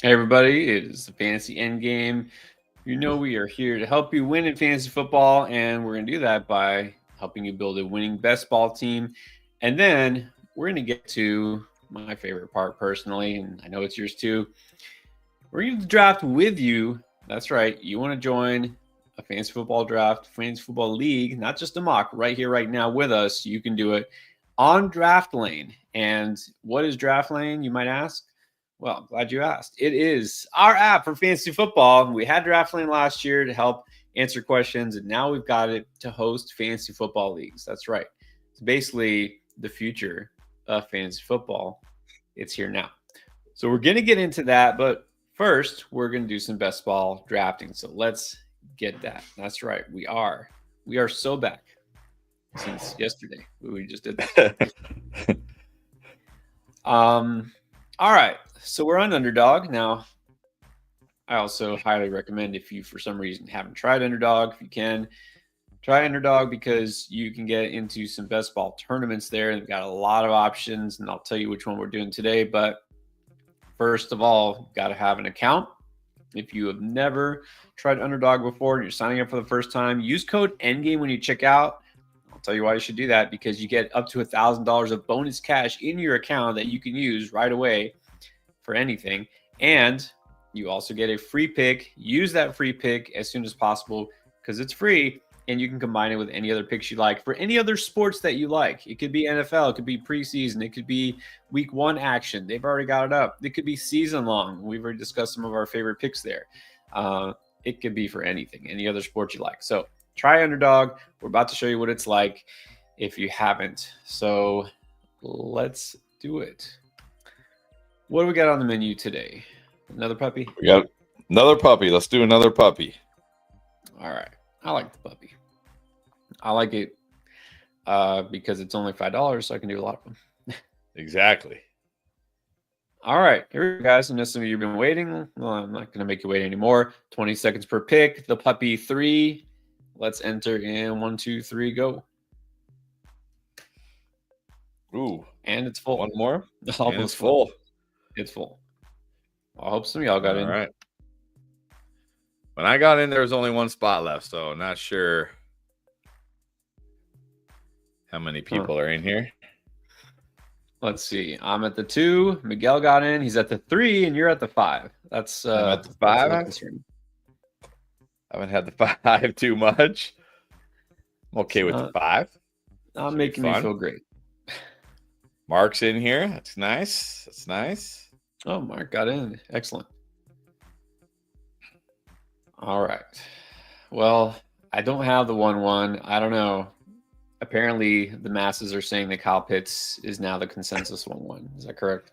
Hey everybody, it is the Fantasy Endgame. You know we are here to help you win in fantasy football, and we're going to do that by helping you build a winning best ball team. And then we're going to get to my favorite part personally, and I know it's yours too. We're going to draft with you. That's right. You want to join a fantasy football draft, fantasy football league, not just a mock, right here, right now with us. You can do it on Draft Lane. And what is Draft Lane, you might ask? Well, glad you asked. It is our app for fantasy football. We had Draft Lane last year to help answer questions, and now we've got it to host fantasy football leagues. That's right. It's basically the future of fantasy football. It's here now. So we're going to get into that, but first, we're going to do some best ball drafting. So let's get that. That's right. We are so back since yesterday. We just did that. All right. So we're on Underdog. Now, I also highly recommend if you, for some reason, haven't tried Underdog, if you can, try Underdog because you can get into some best ball tournaments there. They've got a lot of options, and I'll tell you which one we're doing today. But first of all, got to have an account. If you have never tried Underdog before and you're signing up for the first time, use code ENDGAME when you check out. I'll tell you why you should do that, because you get up to $1,000 of bonus cash in your account that you can use right away for anything. And you also get a free pick. Use that free pick as soon as possible because it's free, and you can combine it with any other picks you like for any other sports that you like. It could be NFL, it could be preseason, it could be week 1 action. They've already got it up. It could be season long. We've already discussed some of our favorite picks there. It could be for anything, any other sport you like. So try Underdog. We're about to show you what it's like if you haven't. So let's do it. What do we got on the menu today? Another puppy? We got another puppy. Let's do another puppy. All right. I like the puppy. I like it because it's only $5, so I can do a lot of them. Exactly. All right. Here we go, guys. I know some of you have been waiting. Well, I'm not going to make you wait anymore. 20 seconds per pick. The puppy 3. Let's enter in 1, 2, 3, go. Ooh. And it's full. One more. Almost it's full. It's full. I hope some of y'all got in. All right. When I got in, there was only one spot left, so I'm not sure how many people are in here. Let's see. I'm at the 2. Miguel got in. He's at the 3, and you're at the 5. That's at the 5. I haven't had the 5 too much. I'm okay with the 5. Not making me feel great. Mark's in here. That's nice. That's nice. Oh, Mark got in. Excellent. All right. Well, I don't have the 1-1. I don't know. Apparently, the masses are saying that Kyle Pitts is now the consensus 1-1. Is that correct?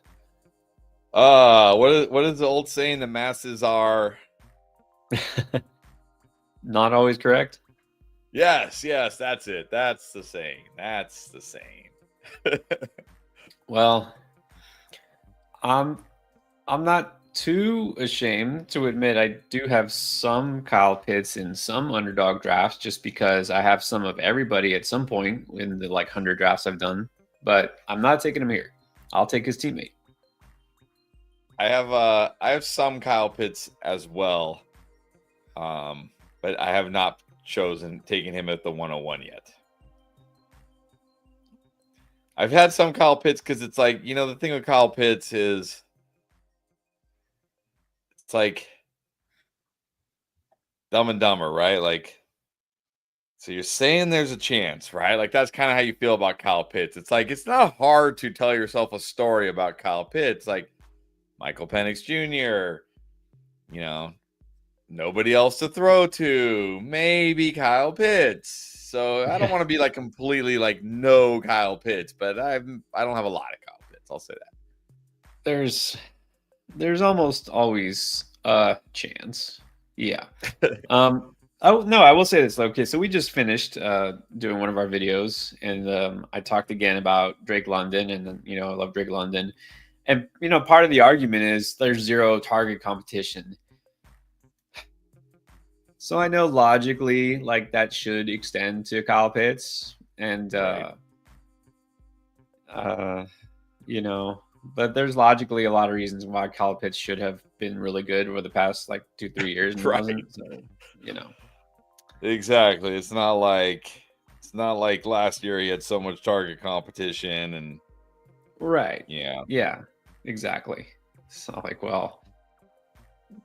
What is the old saying? The masses are not always correct. Yes, that's it. That's the saying. That's the saying. Well, I'm not too ashamed to admit I do have some Kyle Pitts in some Underdog drafts, just because I have some of everybody at some point in the 100 drafts I've done. But I'm not taking him here. I'll take his teammate. I have some Kyle Pitts as well, but I have not taken him at the 101 yet. I've had some Kyle Pitts because it's the thing with Kyle Pitts is it's like Dumb and Dumber, right? So you're saying there's a chance, right? That's kind of how you feel about Kyle Pitts. It's it's not hard to tell yourself a story about Kyle Pitts, like Michael Penix Jr., nobody else to throw to, maybe Kyle Pitts. So I don't want to be completely no Kyle Pitts, but I don't have a lot of Kyle Pitts. I'll say that. There's almost always a chance. Yeah. I will say this. Okay, so we just finished doing one of our videos, and I talked again about Drake London, and I love Drake London. And part of the argument is there's zero target competition. So I know logically, that should extend to Kyle Pitts, and right. but there's logically a lot of reasons why Kyle Pitts should have been really good over the past like 2-3 years, and he Right. wasn't. So, you know, Exactly. It's not like last year he had so much target competition and right? yeah. Yeah, exactly. It's not like, well,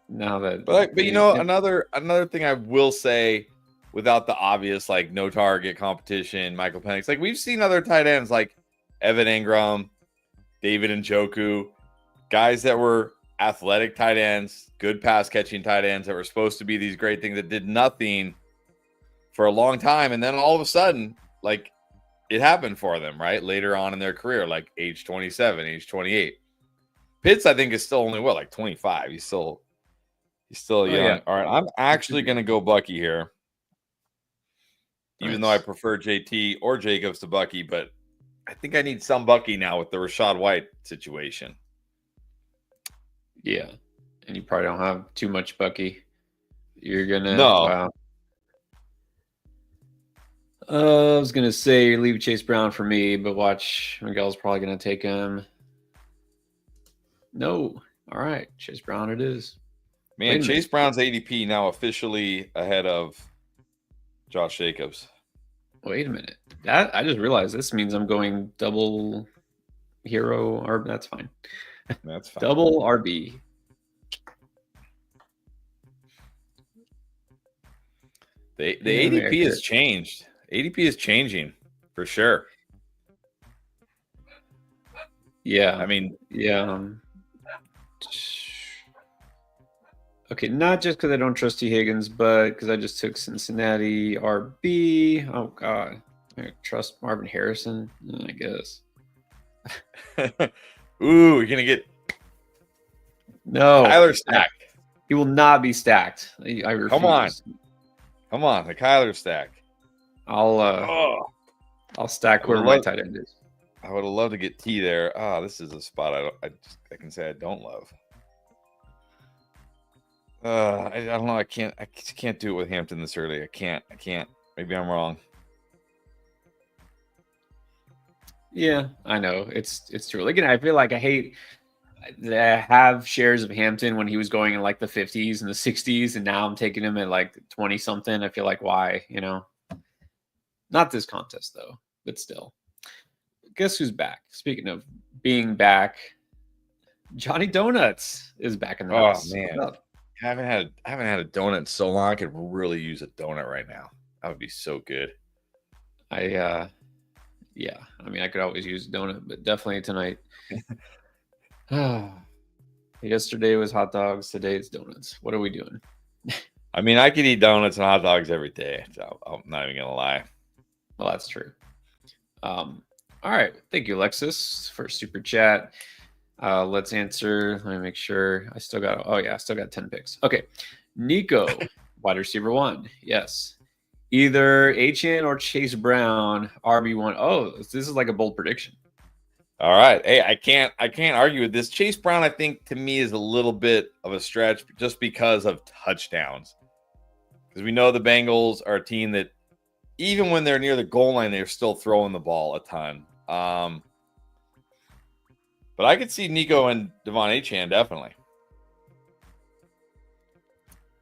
now that, But you know, another thing I will say, without the obvious like no target competition, Michael Penix, like we've seen other tight ends like Evan Ingram, David Njoku, guys that were athletic tight ends, good pass catching tight ends that were supposed to be these great things that did nothing for a long time, and then all of a sudden, like it happened for them, right? Later on in their career, like age 27, age 28. Pitts, I think, is still only like 25. He's still young. yeah. All right, I'm actually going to go Bucky here, even though I prefer JT or Jacobs to Bucky, but I think I need some Bucky now with the Rachaad White situation. Yeah, and you probably don't have too much Bucky. You're gonna No. I was gonna say leave Chase Brown for me, but watch Miguel's probably gonna take him. No, all right, Chase Brown it is. Man, Chase Brown's ADP now officially ahead of Josh Jacobs. Wait a minute. That I just realized this means I'm going double hero or that's fine. That's fine. Double RB. The ADP has changed. ADP is changing for sure. Yeah. I mean, yeah. Okay, not just because I don't trust T. Higgins, but because I just took Cincinnati RB. Oh, God. I trust Marvin Harrison, I guess. Ooh, you're going to get no Kyler stack. He will not be stacked. I refuse. Come on, the Kyler stack. I'll stack whoever my tight end is. I would have loved to get T there. This is a spot I can say I don't love. I don't know. I can't do it with Hampton this early. I can't. Maybe I'm wrong. Yeah, I know. It's true. Again, I feel like I hate that I have shares of Hampton when he was going in like the 50s and the 60s, and now I'm taking him at like 20 something. I feel like why, Not this contest though, but still. Guess who's back? Speaking of being back, Johnny Donuts is back in the house. Oh man, I haven't had a donut in so long. I could really use a donut right now. That would be so good. Yeah. I mean, I could always use a donut, but definitely tonight. Yesterday was hot dogs. Today it's donuts. What are we doing? I mean, I could eat donuts and hot dogs every day. So I'm not even gonna lie. Well, that's true. All right. Thank you, Alexis, for super chat. Let's answer. Let me make sure. I still got 10 picks. Okay. Nico, wide receiver 1. Yes. Either Achane or Chase Brown, RB1. Oh, this is like a bold prediction. All right. Hey, I can't argue with this. Chase Brown, I think, to me, is a little bit of a stretch just because of touchdowns. Because we know the Bengals are a team that, even when they're near the goal line, they're still throwing the ball a ton. But I could see Nico and Devon Achane, definitely.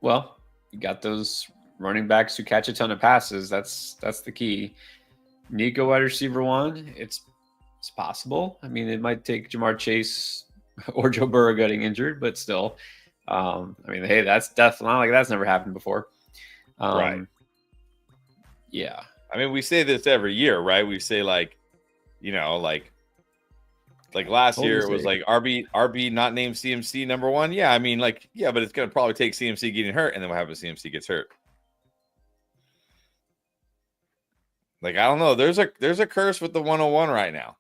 Well, you got those running backs who catch a ton of passes. That's the key. Nico, wide receiver 1. It's possible. I mean, it might take Jamar Chase or Joe Burrow getting injured, but still. I mean, hey, that's definitely not like that's never happened before. Right. Yeah. I mean, we say this every year, right? We say like last year it was like RB not named CMC number 1. Yeah, I mean, but it's gonna probably take CMC getting hurt, and then what happens if CMC gets hurt? Like, I don't know. There's a curse with the 101 right now.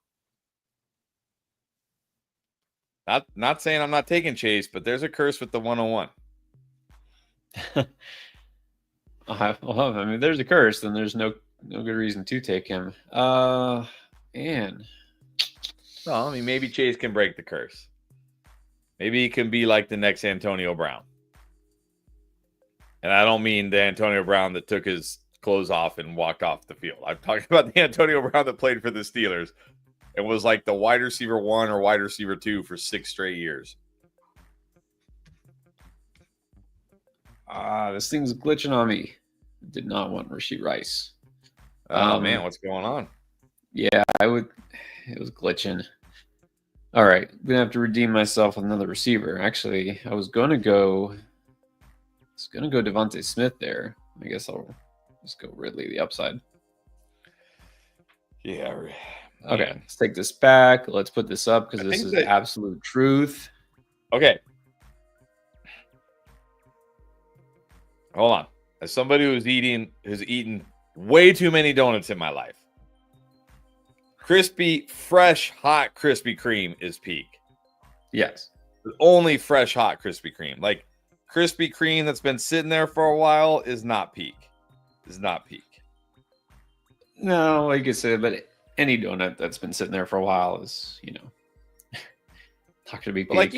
Not saying I'm not taking Chase, but there's a curse with the 101. Well, I mean, there's a curse, then there's no good reason to take him. Man. Well, I mean, maybe Chase can break the curse. Maybe he can be like the next Antonio Brown. And I don't mean the Antonio Brown that took his clothes off and walked off the field. I'm talking about the Antonio Brown that played for the Steelers and was like the wide receiver 1 or wide receiver 2 for 6 straight years. This thing's glitching on me. Did not want Rashee Rice. Oh man, what's going on? Yeah, it was glitching. All right, I'm gonna have to redeem myself with another receiver. Actually, I was gonna go Devontae Smith there. I guess I'll just go Ridley the upside. Yeah. Okay, let's take this back. Let's put this up because this is absolute truth. Okay. Hold on. As somebody who's eaten way too many donuts in my life, crispy, fresh, hot Krispy Kreme is peak. Yes. Only fresh, hot Krispy Kreme. Like Krispy Kreme that's been sitting there for a while is not peak. Is not peak. No, like I said, but any donut that's been sitting there for a while is, not going to be peak. But like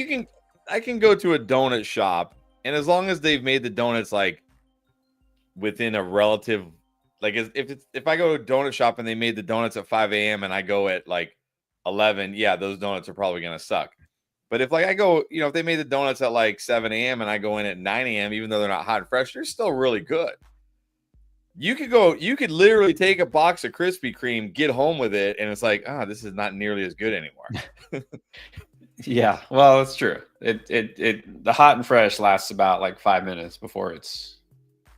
I can go to a donut shop, and as long as they've made the donuts like within a relative, like if I go to a donut shop and they made the donuts at 5 a.m. and I go at like 11, yeah, those donuts are probably gonna suck. But if like I go, if they made the donuts at like 7 a.m. and I go in at 9 a.m., even though they're not hot and fresh, they're still really good. You could literally take a box of Krispy Kreme, get home with it, and it's like, this is not nearly as good anymore. Yeah, well, it's true. The hot and fresh lasts about like 5 minutes before it's.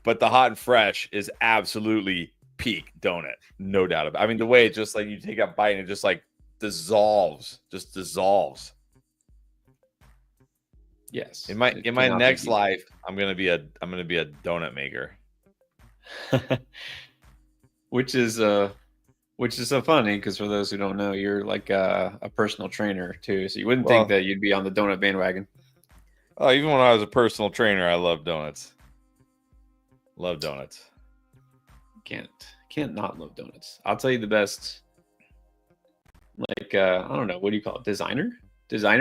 But the hot and fresh is absolutely peak donut, no doubt about it. I mean, the way it just like you take a bite and it just like dissolves. Yes. In my next life, I'm gonna be a donut maker. Which is so funny because for those who don't know, you're like a personal trainer too, so you wouldn't think that you'd be on the donut bandwagon. Oh, even when I was a personal trainer, I loved donuts. Love donuts. Can't not love donuts. I'll tell you the best. Like I don't know, what do you call it? Designer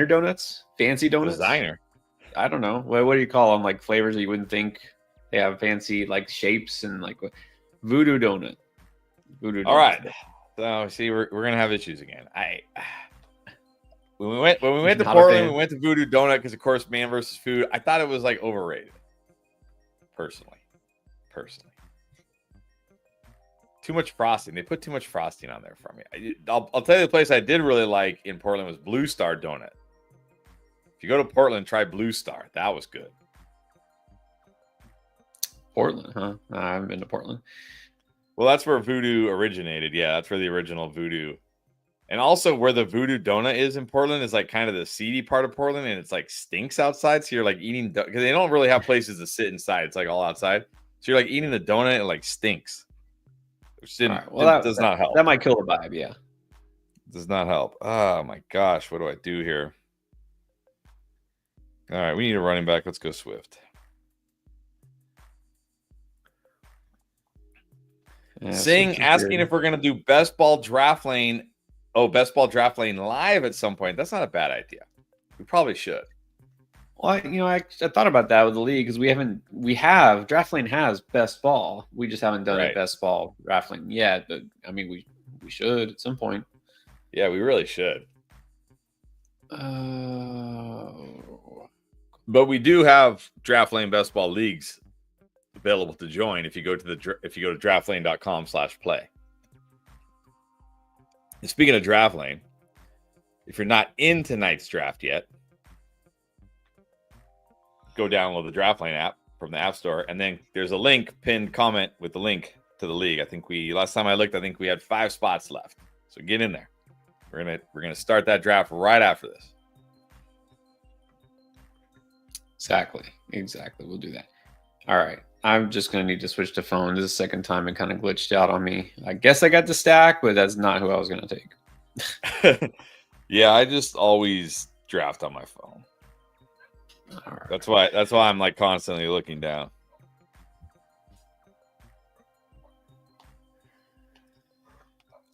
donuts? Fancy donuts? Designer. I don't know. What do you call them? Like flavors that you wouldn't think they have fancy like shapes and like voodoo donut. All right. So see, we're gonna have issues again. When we went to Portland, we went to Voodoo Donut because of course man versus food. I thought it was like overrated. Personally. Too much frosting. They put too much frosting on there for me. I'll tell you the place I did really like in Portland was Blue Star Donut. If you go to Portland, try Blue Star. That was good. Portland, huh? I haven't been to Portland. Well, that's where Voodoo originated. Yeah, that's where the original Voodoo. And also where the Voodoo Donut is in Portland is like kind of the seedy part of Portland, and it's like stinks outside. So you're like eating because they don't really have places to sit inside. It's like all outside. So you're like eating the donut and it like stinks. Which does not help. That might kill the vibe, yeah. Does not help. Oh my gosh, what do I do here? All right, we need a running back. Let's go Swift. Yeah, asking if we're gonna do best ball draft lane. Oh, best ball draft lane live at some point. That's not a bad idea. We probably should. Well, I thought about that with the league because draft lane has best ball. We just haven't done a best ball draft lane yet. But I mean, we should at some point. Yeah, we really should. But we do have draft lane best ball leagues available to join if you go to draftlane.com/play. And speaking of draft lane, if you're not in tonight's draft yet, go download the Draft Lane app from the App Store, and then there's a link, pinned comment with the link to the league. I think last time I looked, I think we had 5 spots left. So get in there. We're gonna start that draft right after this. Exactly. We'll do that. All right. I'm just gonna need to switch to phone. This is the second time it kind of glitched out on me. I guess I got the stack, but that's not who I was gonna take. Yeah, I just always draft on my phone. Right. That's why I'm like constantly looking down.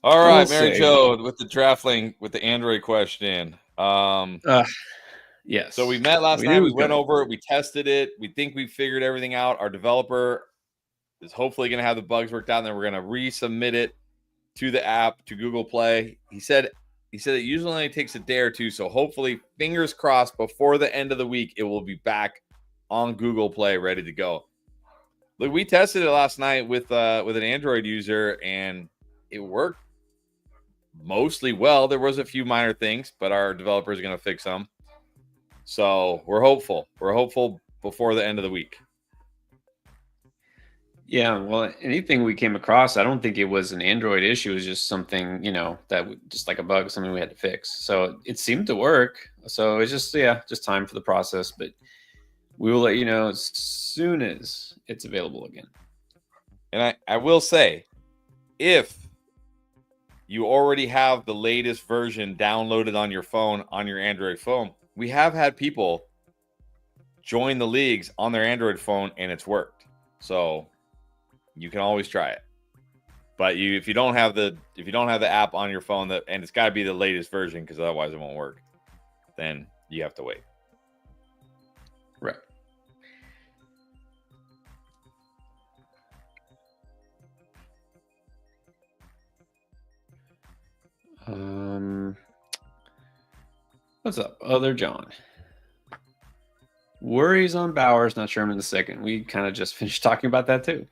All right, Mary Jo with the draft link with the Android question. Yes. So we met last night. We went over it. We tested it. We think we figured everything out. Our developer is hopefully going to have the bugs worked out, and then we're going to resubmit it to the app, to Google Play. He said He said it usually only takes a day or two. So hopefully, fingers crossed, before the end of the week, it will be back on Google Play, ready to go. Look, we tested it last night with an Android user, and it worked mostly well. There was a few minor things, but our developer is going to fix them. So we're hopeful. We're hopeful before the end of the week. Yeah, well, anything we came across, I don't think it was an Android issue. It was just something, just like a bug, something we had to fix. So it seemed to work. So it's just time for the process. But we will let you know as soon as it's available again. And I will say, if you already have the latest version downloaded on your phone, on your Android phone, we have had people join the leagues on their Android phone and it's worked. So you can always try it. But if you don't have the app on your phone, and it's got to be the latest version because otherwise it won't work, then you have to wait. Right. What's up, other John? Worries on Bowers, not Sherman II. We kind of just finished talking about that too.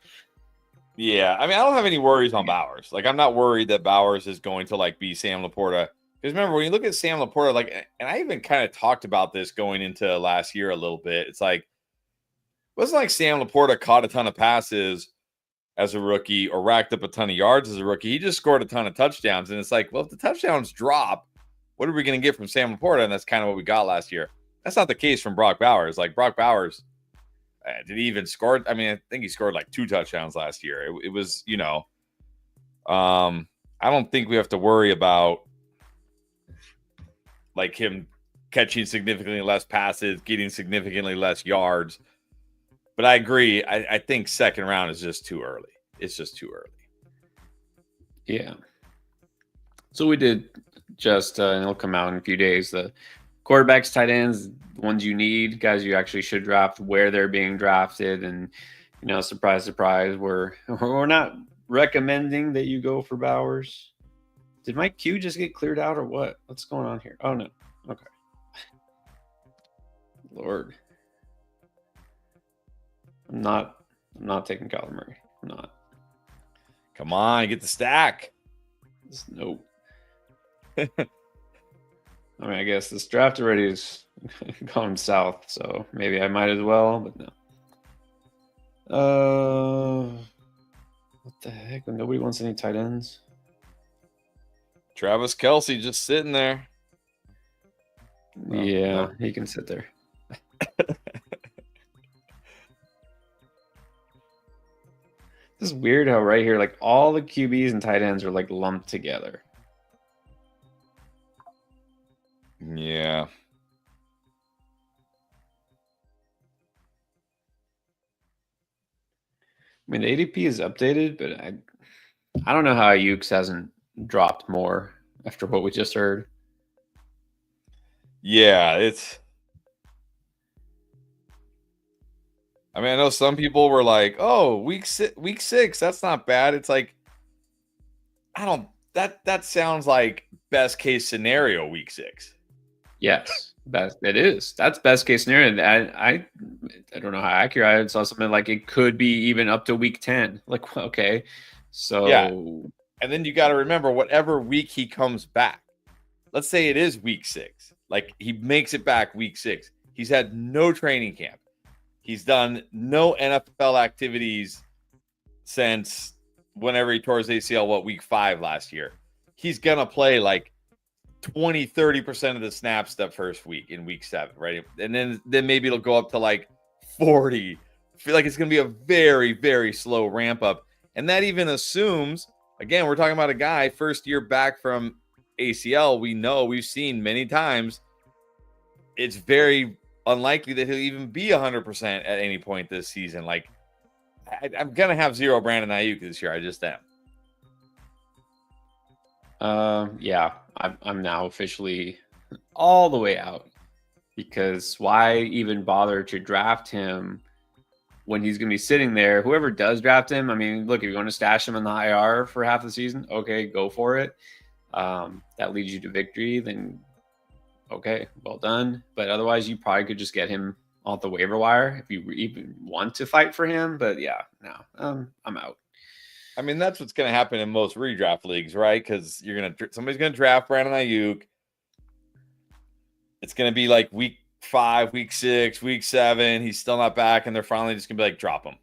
Yeah, I mean, I don't have any worries on Bowers. Like, I'm not worried that Bowers is going to be Sam Laporta. Because remember, when you look at Sam Laporta, and I even kind of talked about this going into last year a little bit. It's like, it wasn't like Sam Laporta caught a ton of passes as a rookie or racked up a ton of yards as a rookie. He just scored a ton of touchdowns. And it's like, well, if the touchdowns drop, what are we going to get from Sam Laporta? And that's kind of what we got last year. That's not the case from Brock Bowers. Like, Brock Bowers, did he even score? I mean, I think he scored 2 touchdowns last year. It was, I don't think we have to worry about him catching significantly less passes, getting significantly less yards. But I agree. I think second round is just too early. It's just too early. Yeah. So we did just, and it'll come out in a few days, the quarterbacks, tight ends, the ones you need, guys you actually should draft, where they're being drafted. And, surprise, surprise, we're not recommending that you go for Bowers. Did my queue just get cleared out or what? What's going on here? Oh, no. Okay. Lord. I'm not taking Kyler Murray. I'm not. Come on, get the stack. Nope. I mean, I guess this draft already is gone south, so maybe I might as well, but no. What the heck? Nobody wants any tight ends. Travis Kelce just sitting there. Yeah, he can sit there. This is weird how right here, all the QBs and tight ends are lumped together. Yeah. I mean, the ADP is updated, but I don't know how Ayuk's hasn't dropped more after what we just heard. Yeah, I mean, I know some people were like, "Oh, week 6, that's not bad." It's like, that sounds like best case scenario week 6. Yes, it is. That's best case scenario. I don't know how accurate. I saw something like it could be even up to week 10. Okay, so yeah. And then you got to remember, whatever week he comes back. Let's say it is week 6. He makes it back week 6. He's had no training camp. He's done no NFL activities since whenever he tore his ACL, week 5 last year. He's going to play 20-30% of the snaps that first week in week 7, right? And then maybe it'll go up to 40. I feel like it's going to be a very, very slow ramp up. And that even assumes, again, we're talking about a guy first year back from ACL. We've seen many times it's very unlikely that he'll even be 100% at any point this season. I'm going to have 0 Brandon Ayuk this year. I just am. Yeah, I'm now officially all the way out, because why even bother to draft him when he's going to be sitting there? Whoever does draft him, I mean, look, if you want to stash him in the IR for half the season, okay, go for it. that leads you to victory, then okay, well done. But otherwise, you probably could just get him off the waiver wire if you even want to fight for him. But yeah, no, I'm out. I mean, that's what's going to happen in most redraft leagues, right? Because somebody's going to draft Brandon Ayuk. It's going to be like week 5, week 6, week 7. He's still not back, and they're finally just going to be like, drop him.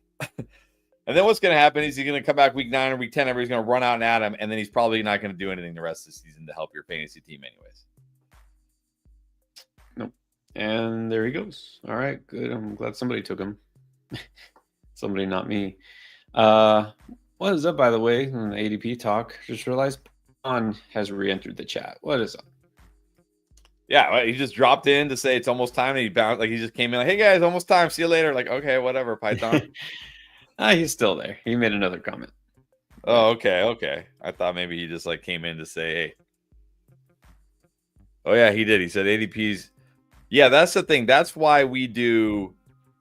And then what's going to happen is he's going to come back week 9 or week 10. Everybody's going to run out and at him, and then he's probably not going to do anything the rest of the season to help your fantasy team, anyways. Nope. And there he goes. All right, good. I'm glad somebody took him. Somebody, not me. What is up, by the way? In the ADP talk, just realized Pon has re-entered the chat. What is up? Yeah, he just dropped in to say it's almost time, and he bounced like he just came in like, "Hey guys, almost time. See you later." Like, okay, whatever, Python. He's still there. He made another comment. Oh, okay. I thought maybe he just like came in to say, "Hey." Oh yeah, he did. He said ADP's. Yeah, that's the thing. That's why we do.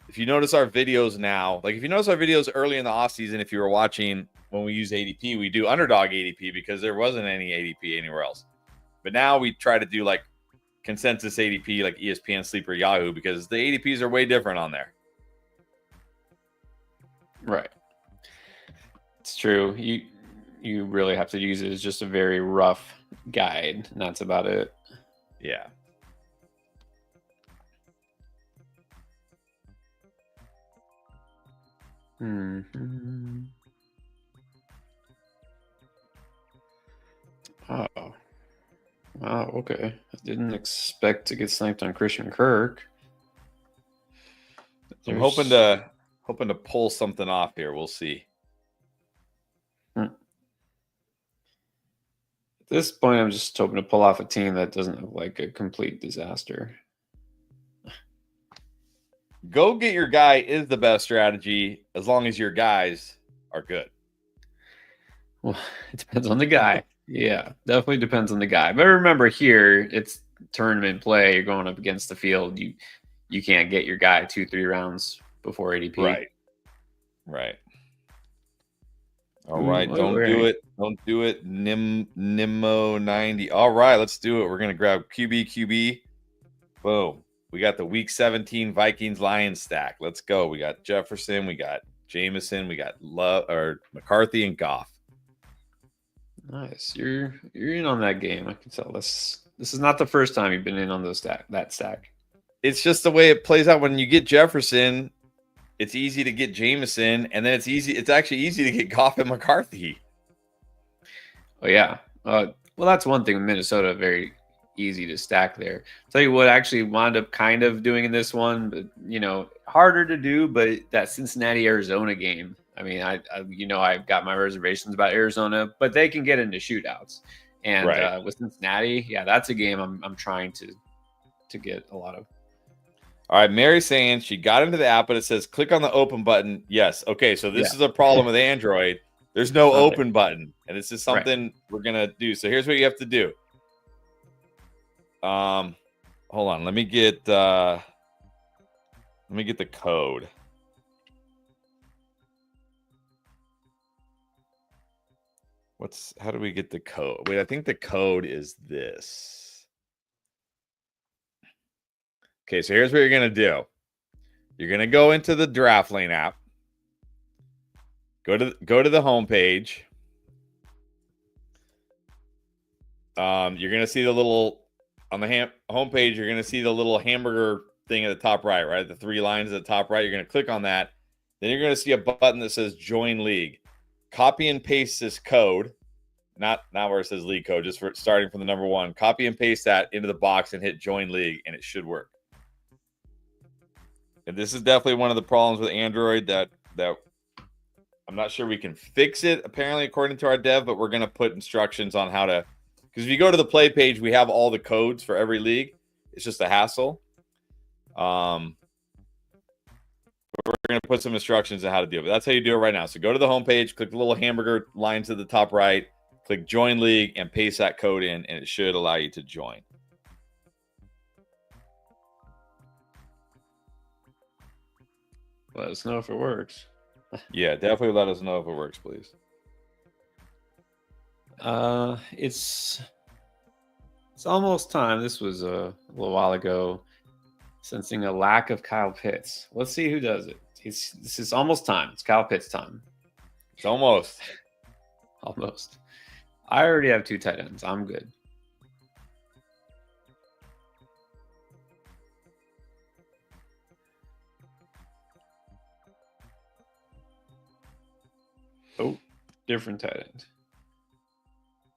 If you notice our videos now, like if you notice our videos early in the off season, if you were watching when we use ADP, we do Underdog ADP because there wasn't any ADP anywhere else. But now we try to do like consensus ADP, like ESPN, Sleeper, Yahoo, because the ADPs are way different on there. Right. It's true. You really have to use it as just a very rough guide, and that's about it. Yeah. Mm-hmm. Oh. Wow, okay. I didn't expect to get sniped on Christian Kirk. I'm hoping to pull something off here. We'll see. At this point, I'm just hoping to pull off a team that doesn't look like a complete disaster. Go get your guy is the best strategy as long as your guys are good. Well, it depends on the guy. Yeah, definitely depends on the guy. But remember here, it's tournament play. You're going up against the field. You can't get your guy 2-3 rounds before ADP. Right. All right. Don't do it. Don't do it. Nimmo 90. All right, let's do it. We're going to grab QB. Boom. We got the week 17 Vikings Lions stack. Let's go. We got Jefferson. We got Jameson. We got McCarthy and Goff. Nice. You're in on that game. I can tell. This is not the first time you've been in on that stack. It's just the way it plays out. When you get Jefferson, it's easy to get Jameson, and then it's actually easy to get Goff and McCarthy. Oh yeah. Well, that's one thing with Minnesota. Very easy to stack there. I'll tell you what, I actually wound up kind of doing in this one, but harder to do. But that Cincinnati Arizona game. I mean, I've got my reservations about Arizona, but they can get into shootouts. And with Cincinnati, yeah, that's a game I'm trying to get a lot of. All right, Mary's saying she got into the app, but it says click on the open button. Yes. Okay, so this is a problem with Android. There's no open button, and this is something we're gonna do. So here's what you have to do. Hold on. Let me get the code. How do we get the code? Wait, I think the code is this. Okay, so here's what you're going to do. You're going to go into the Draft Lane app. Go to the home page. You're going to see the little on the home page, you're going to see the little hamburger thing at the top right? The 3 lines at the top right. You're going to click on that. Then you're going to see a button that says Join League. Copy and paste this code, not where it says league code, just for starting from the number 1. Copy and paste that into the box and hit Join League, and it should work. And this is definitely one of the problems with Android that I'm not sure we can fix it, apparently, according to our dev, but we're going to put instructions on how to, because if you go to the play page, we have all the codes for every league. It's just a hassle. We're going to put some instructions on how to do it. But that's how you do it right now. So go to the homepage, click the little hamburger line to the top right, click Join League, and paste that code in, and it should allow you to join. Let us know if it works. Yeah, definitely let us know if it works, please. It's It's almost time. This was a little while ago. Sensing a lack of Kyle Pitts. Let's see who does it. This is almost time. It's Kyle Pitts time. It's almost. Almost. I already have 2 tight ends. I'm good. Oh, different tight end.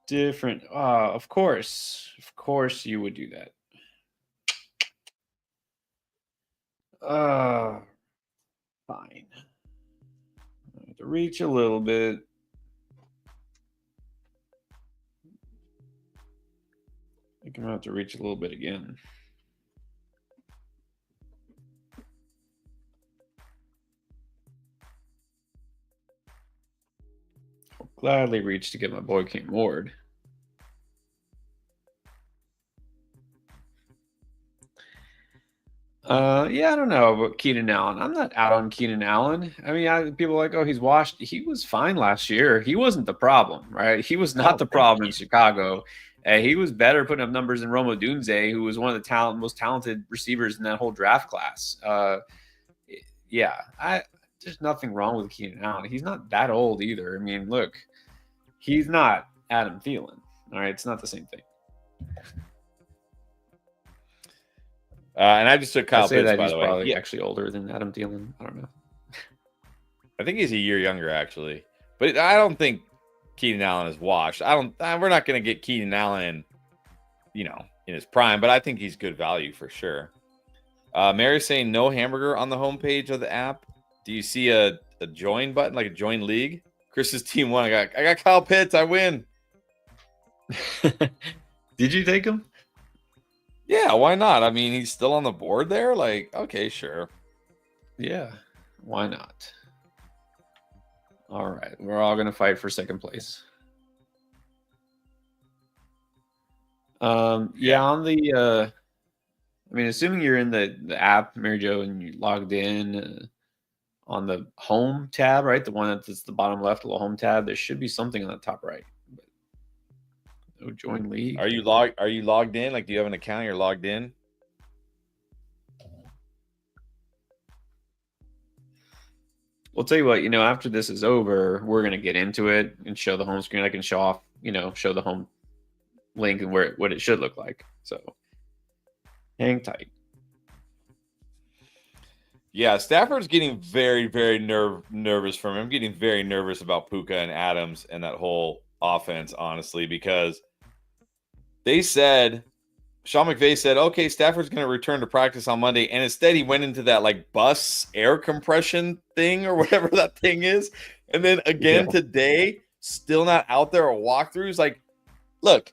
Different. Of course. Of course you would do that. Fine. I have to reach a little bit. I think I'm gonna have to reach a little bit again. I'll gladly reach to get my boy King Ward. Yeah, I don't know about Keenan Allen. I'm not out on Keenan Allen. I mean, people are like, oh, he's washed. He was fine last year. He wasn't the problem, right? He was not the problem in Chicago. He was better putting up numbers than Romo Dunze, who was one of the most talented receivers in that whole draft class. Yeah, there's nothing wrong with Keenan Allen. He's not that old either. I mean, look, he's not Adam Thielen. All right, it's not the same thing. And I just took Kyle Pitts, by the way. Probably actually older than Adam Thielen. I don't know. I think he's a year younger, actually. But I don't think Keenan Allen is washed. We're not going to get Keenan Allen, in his prime, but I think he's good value for sure. Mary's saying no hamburger on the homepage of the app. Do you see a join button, like a join league? Chris's team won. I got Kyle Pitts. I win. Did you take him? Yeah, why not? I mean, he's still on the board there. Like, okay, sure. Yeah, why not? All right, we're all going to fight for second place. Yeah, on the, assuming you're in the app, Mary Jo, and you logged in on the home tab, right? The one that's the bottom left, the little home tab. There should be something on the top right. No join league. Are you logged in? Like, do you have an account? You're logged in? We'll tell you what, after this is over, we're going to get into it and show the home screen. I can show off, show the home link and what it should look like. So hang tight. Yeah, Stafford's getting very, very nervous from him. I'm getting very nervous about Puka and Adams and that whole offense, honestly, because Sean McVay said, okay, Stafford's going to return to practice on Monday. And instead he went into that like bus air compression thing or whatever that thing is. And then again today, still not out there or walkthroughs. Like, look,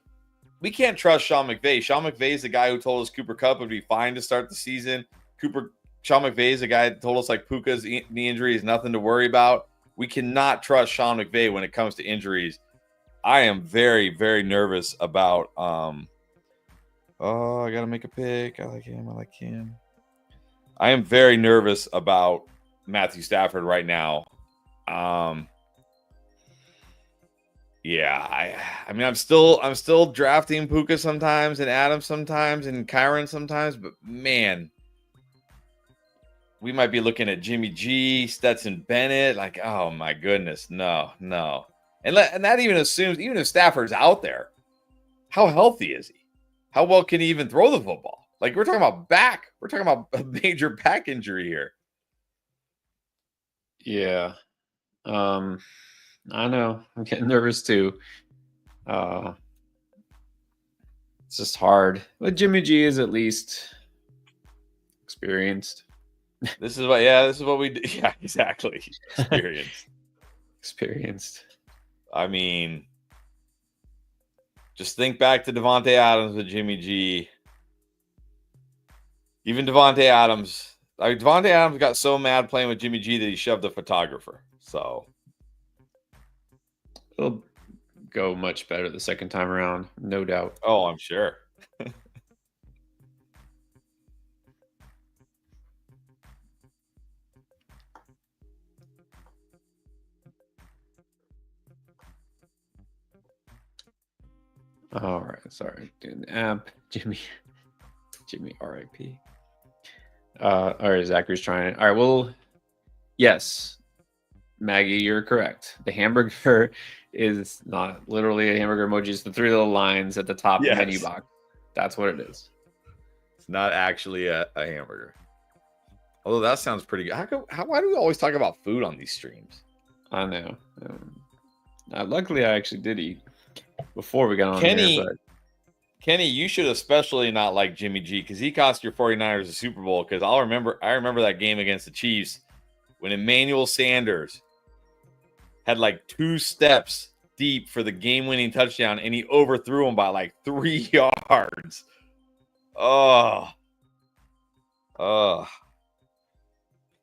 we can't trust Sean McVay. Sean McVay is the guy who told us Cooper Kupp would be fine to start the season. Sean McVay is the guy that told us like Puka's knee injury is nothing to worry about. We cannot trust Sean McVay when it comes to injuries. I am very, very nervous about I gotta make a pick. I like him. I am very nervous about Matthew Stafford right now. Yeah, I mean I'm still drafting Puka sometimes and Adams sometimes and Kyron sometimes, but man, we might be looking at Jimmy G, Stetson Bennett. Like, oh my goodness, no. And that even assumes, even if Stafford's out there, how healthy is he? How well can he even throw the football? Like, we're talking about back. We're talking about a major back injury here. Yeah. I know. I'm getting nervous too. It's just hard. But Jimmy G is at least experienced. This is what we do. Yeah, exactly. Experienced. I mean, just think back to Devontae Adams with Jimmy G. Even Devontae Adams got so mad playing with Jimmy G that he shoved a photographer. So it'll go much better the second time around, no doubt. Oh, I'm sure. All right. sorry, dude. Jimmy, R.I.P. All right, Zachary's trying it. All right, well, yes, Maggie, you're correct. The hamburger is not literally a hamburger emoji. It's the 3 little lines at the top of the menu Yes. box. That's what it is. It's not actually a hamburger. Although that sounds pretty good. Why do we always talk about food on these streams? I know. Luckily, I actually did eat before we got on Kenny, there. But Kenny, you should especially not like Jimmy G because he cost your 49ers a Super Bowl. Because I remember that game against the Chiefs when Emmanuel Sanders had like 2 steps deep for the game-winning touchdown, and he overthrew him by like 3 yards. Oh,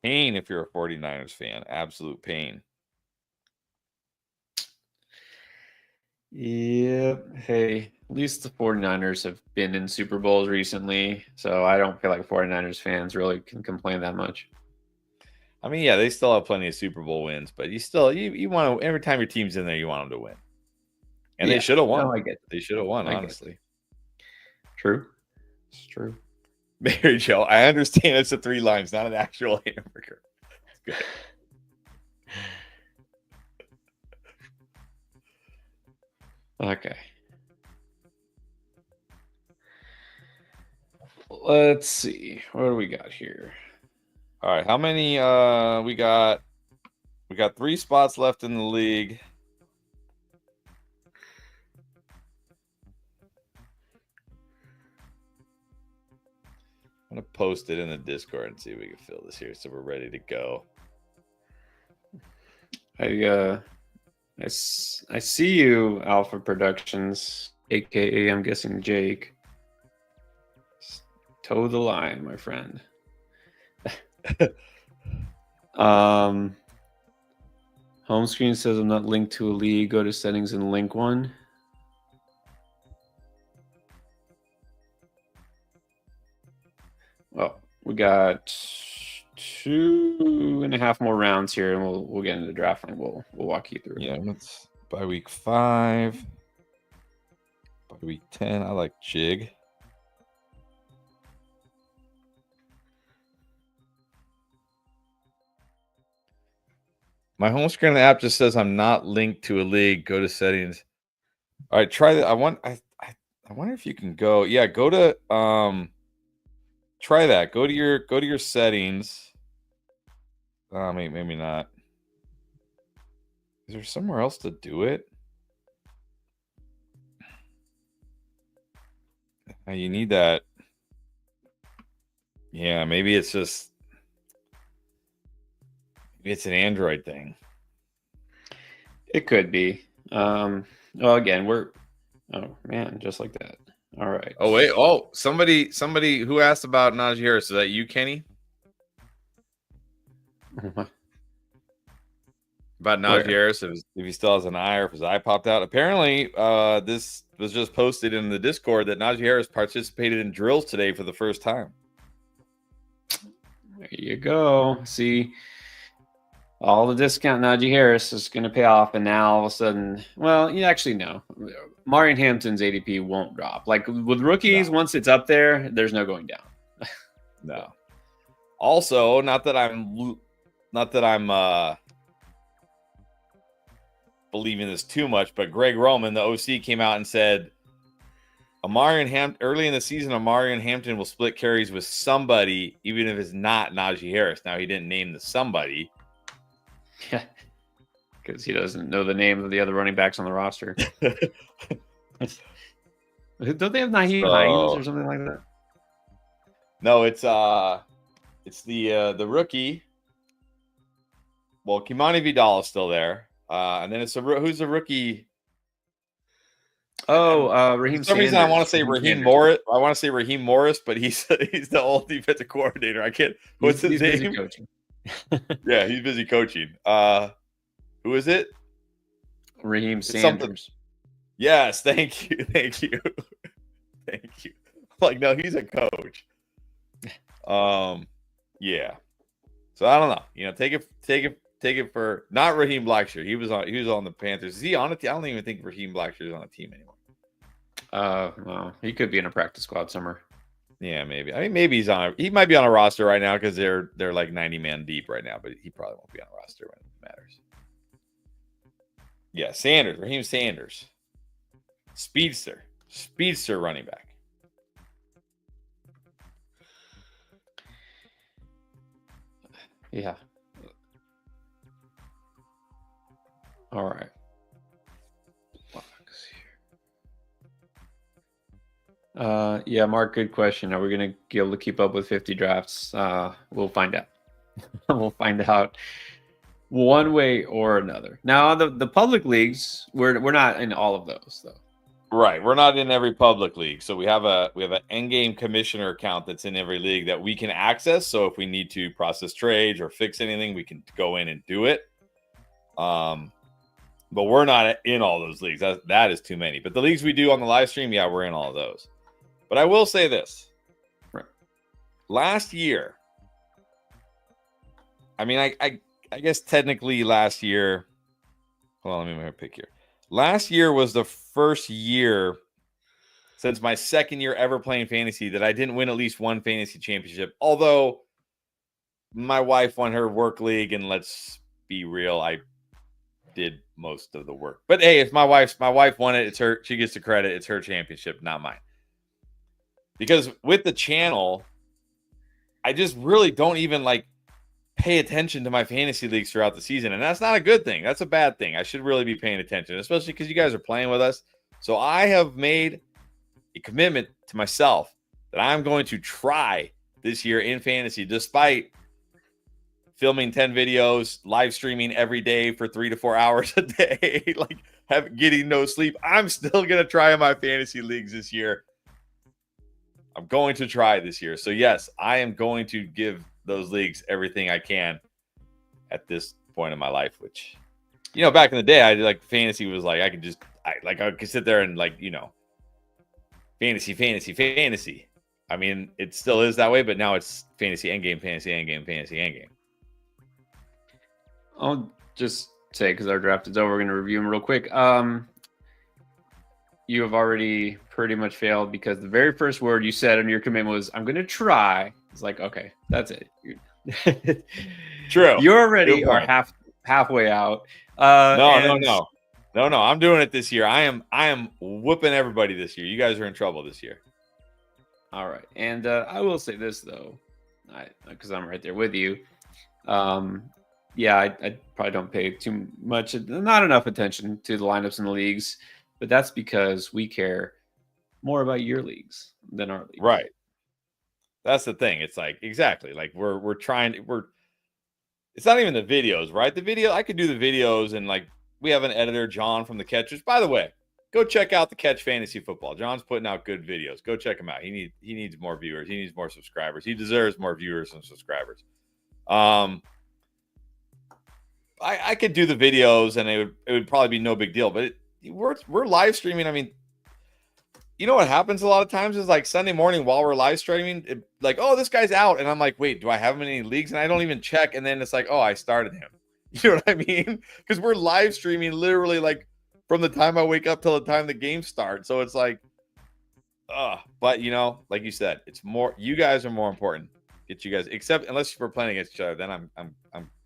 pain if you're a 49ers fan. Absolute pain. Yep. Hey, at least the 49ers have been in Super Bowls recently, so I don't feel like 49ers fans really can complain that much. I mean, yeah, they still have plenty of Super Bowl wins, but you want to, every time your team's in there, you want them to win. And they should have won. No, I get it. They should have won, honestly. True. It's true. Mary Jo, I understand it's a 3 lines, not an actual hamburger. It's good. Okay. Let's see. What do we got here? All right, how many we got 3 spots left in the league. I'm going to post it in the Discord and see if we can fill this here so we're ready to go. I see you, Alpha Productions, aka I'm guessing Jake. Toe the line, my friend. Home screen says I'm not linked to a league. Go to settings and link one. Well, we got 2.5 more rounds here, and we'll get into the draft and we'll walk you through. Yeah, it's by week 5. By week 10, I like Jig. My home screen app just says I'm not linked to a league. Go to settings. All right, try that. I wonder if you can go. Yeah, go to try that. Go to your settings. Maybe not. Is there somewhere else to do it? You need that. Yeah, maybe it's just it's an Android thing. It could be. Well, again, oh man, just like that. All right. Oh wait. Oh, somebody who asked about Najee Harris. Is that you, Kenny? About Najee Harris, if he still has an eye or if his eye popped out. Apparently, this was just posted in the Discord that Najee Harris participated in drills today for the first time. There you go. See, all the discount Najee Harris is going to pay off, and now all of a sudden, well, you actually know, Marion Hampton's ADP won't drop. Like with rookies, once it's up there, there's no going down. No. Also, not that I'm believing this too much, but Greg Roman, the OC, came out and said early in the season, Amarian Hampton will split carries with somebody, even if it's not Najee Harris. Now, he didn't name the somebody. Yeah, because he doesn't know the name of the other running backs on the roster. Don't they have Naheem Hines or something like that? No, it's the rookie. Well, Kimani Vidal is still there, and then it's who's the rookie? Raheem. For some reason, I want to say Raheem Morris. I want to say Raheem Morris, but he's the old defensive coordinator. I can't. What's his name? Busy coaching. Yeah, he's busy coaching. Who is it? Raheem Sanders. Yes, thank you. Like, no, he's a coach. Yeah. So I don't know. Take it for not Raheem Blackshear. He was on the Panthers. Is he on it? I don't even think Raheem Blackshear is on a team anymore. Well, he could be in a practice squad somewhere. Yeah, maybe. I mean, maybe he might be on a roster right now because they're like 90-man deep right now, but he probably won't be on a roster when it matters. Yeah, Sanders, Raheem Sanders. Speedster running back. Yeah. All right. Yeah, Mark, good question. Are we going to be able to keep up with 50 drafts? We'll find out. We'll find out one way or another. Now, the public leagues, we're not in all of those though. Right, we're not in every public league, so we have an Endgame commissioner account that's in every league that we can access. So if we need to process trades or fix anything, we can go in and do it. But we're not in all those leagues. That is too many. But the leagues we do on the live stream, yeah, we're in all of those. But I will say this: right. Last year, I mean, I guess technically last year. Well, let me make a pick here. Last year was the first year since my second year ever playing fantasy that I didn't win at least one fantasy championship. Although my wife won her work league, and let's be real, I did most of the work. But hey, if my wife won it, it's her. She gets the credit. It's her championship, not mine. Because with the channel, I just really don't even pay attention to my fantasy leagues throughout the season. And that's not a good thing. That's a bad thing. I should really be paying attention, especially because you guys are playing with us. So I have made a commitment to myself that I'm going to try this year in fantasy, despite filming 10 videos, live streaming every day for 3 to 4 hours a day, getting no sleep. I'm still going to try in my fantasy leagues this year. I'm going to try this year. So yes, I am going to give those leagues everything I can at this point in my life, which, back in the day, I fantasy was I could sit there and fantasy. I mean, it still is that way, but now it's fantasy endgame, fantasy endgame. I'll just say, because our draft is over, we're going to review them real quick. You have already pretty much failed because the very first word you said in your commitment was, I'm going to try. It's okay, that's it. True. You already are halfway out. No. I'm doing it this year. I am whooping everybody this year. You guys are in trouble this year. All right. And I will say this, though, because I'm right there with you. I probably don't pay too much, not enough attention to the lineups in the leagues, but that's because we care more about your leagues than our leagues. Right. That's the thing. It's exactly we're it's not even the videos, right? The video, I could do the videos, and we have an editor, John from the Catchers. By the way, go check out the Catch Fantasy Football. John's putting out good videos. Go check him out. He needs more viewers. He needs more subscribers. He deserves more viewers and subscribers. I could do the videos, and it would probably be no big deal. But we're live streaming. I mean, you know what happens a lot of times is Sunday morning while we're live streaming, oh, this guy's out. And I'm wait, do I have him in any leagues? And I don't even check. And then it's oh, I started him. You know what I mean? Because we're live streaming literally from the time I wake up till the time the game starts. So it's but like you said, it's more, you guys are more important. Get you guys, except unless we're playing against each other, then I'm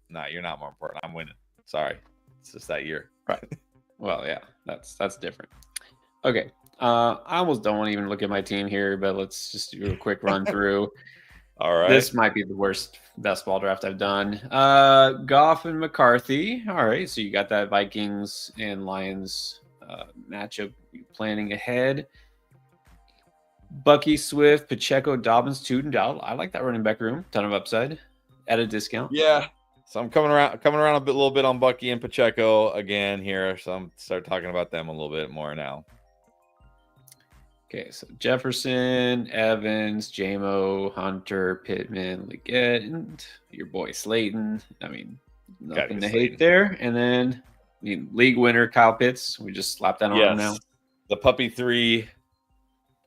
not, you're not more important. I'm winning. Sorry. It's just that year. Right. Well, yeah, that's different. Okay. I almost don't want to even look at my team here, but let's just do a quick run through. All right. This might be the worst best ball draft I've done. Goff and McCarthy. All right. So you got that Vikings and Lions matchup planning ahead. Bucky, Swift, Pacheco, Dobbins, Tudor. I like that running back room. Ton of upside at a discount. Yeah. So I'm coming around a little bit on Bucky and Pacheco again here. So I'm start talking about them a little bit more now. Okay, so Jefferson, Evans, JMO, Hunter, Pittman, Leggett, and your boy Slayton. I mean, nothing to hate there. And then league winner Kyle Pitts. We just slapped that on him now. The Puppy 3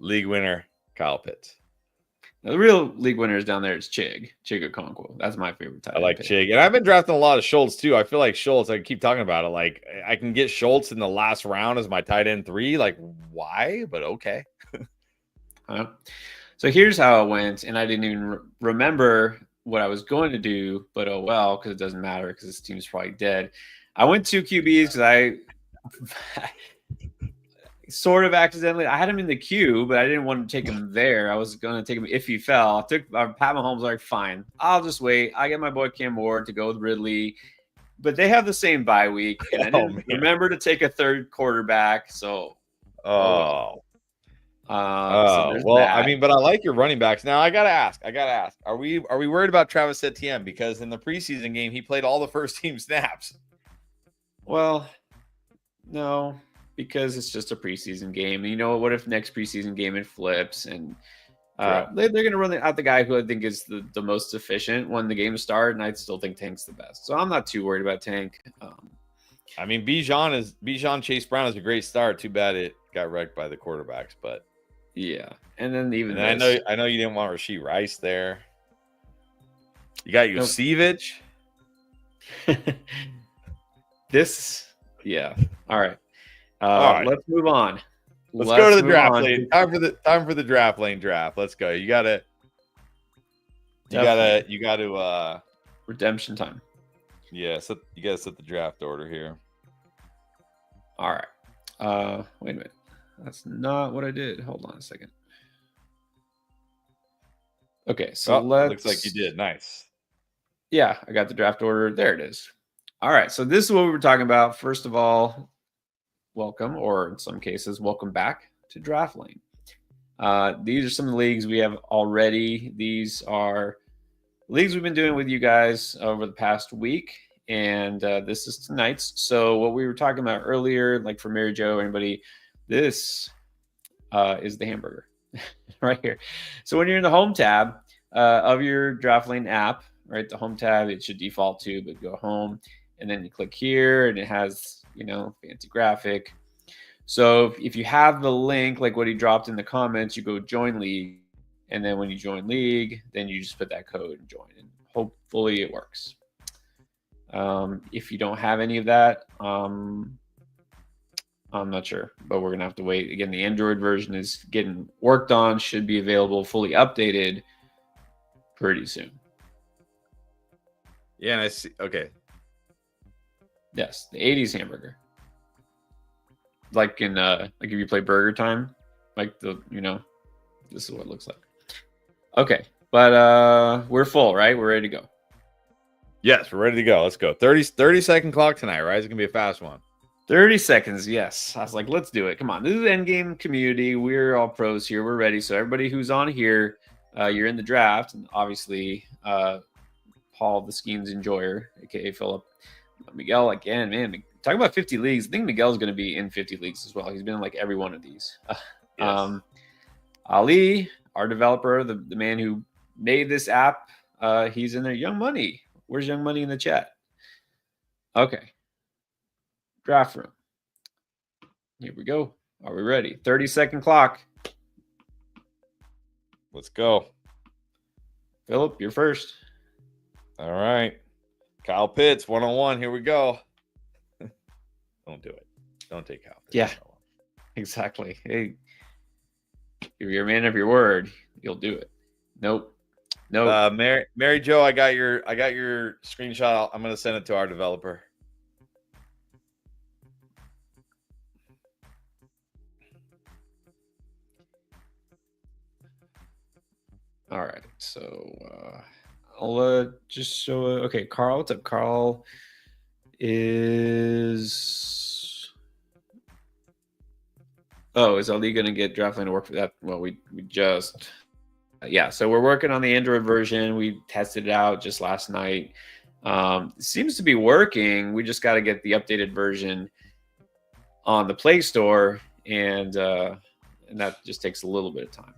league winner Kyle Pitts. The real league winners down there is Chig Okonkwo. That's my favorite tight I end like pick. Chig. And I've been drafting a lot of Schultz too. I feel like Schultz, I keep talking about it. Like I can get Schultz in the last round as my tight end 3. Like, why? But okay. So here's how it went. And I didn't even remember what I was going to do, but oh well, because it doesn't matter because this team's probably dead. I went 2 QBs because I sort of accidentally. I had him in the queue, but I didn't want to take him there. I was going to take him if he fell. I took Pat Mahomes. Like, fine, I'll just wait. I get my boy Cam Ward to go with Ridley, but they have the same bye week, and I didn't remember to take a third quarterback. So, well. So well, that. I mean, but I like your running backs. Now I gotta ask. Are we worried about Travis Etienne? Because in the preseason game, he played all the first team snaps. Well, no, because it's just a preseason game. And you know what if next preseason game it flips and they're going to run out the guy who I think is the most efficient when the game starts, and I still think Tank's the best. So I'm not too worried about Tank. I mean, Bijan Chase Brown is a great start. Too bad it got wrecked by the quarterbacks, but yeah. And then even I know you didn't want Rashee Rice there. You got Yosevich. Yeah. All right. All right. Let's move on. Let's go to the draft lane. Time for the draft lane draft. Let's go. You gotta redemption time. Yeah, so you gotta set the draft order here. All right. Wait a minute. That's not what I did. Hold on a second. Okay, so looks like you did. Nice. Yeah, I got the draft order. There it is. All right, so this is what we were talking about. First of all, welcome, or in some cases, welcome back to Draft Lane. These are some of the leagues we have already. These are leagues we've been doing with you guys over the past week, and this is tonight's. So what we were talking about earlier, like for Mary Jo, anybody, this is the hamburger right here. So when you're in the home tab of your Draft Lane app, right, the home tab, it should default to, but go home, and then you click here, and it has, fancy graphic. So if you have the link, like what he dropped in the comments, you go join league, and then when you join league, then you just put that code and join, and hopefully it works. If you don't have any of that, I'm not sure, but we're gonna have to wait. Again, the Android version is getting worked on, should be available, fully updated pretty soon. Yeah, and I see. Okay. Yes, the 80s hamburger. Like in like if you play Burger Time, like this is what it looks like. Okay, but we're full, right? We're ready to go. Yes, we're ready to go. Let's go. 30-second clock tonight, right? It's gonna be a fast one. 30 seconds, yes. I was like, let's do it. Come on. This is Endgame community. We're all pros here. We're ready. So everybody who's on here, you're in the draft, and obviously Paul, the schemes enjoyer, aka Philip. Miguel, again, man, talking about 50 leagues. I think Miguel's going to be in 50 leagues as well. He's been in like every one of these. Yes. Ali, our developer, the man who made this app, he's in there. Young Money. Where's Young Money in the chat? Okay. Draft room. Here we go. Are we ready? 30-second clock. Let's go. Philip, you're first. All right. Kyle Pitts, 101. Here we go. Don't do it. Don't take Kyle Pitts. Yeah, exactly. Hey, if you're a man of your word, you'll do it. Nope. Mary Jo, I got your screenshot. I'm gonna send it to our developer. All right. So I'll just show. Okay, Carl. What's up? Carl is. Oh, is Ali going to get Draftline to work for that? Well, we just. Yeah, so we're working on the Android version. We tested it out just last night. It seems to be working. We just got to get the updated version on the Play Store, and that just takes a little bit of time.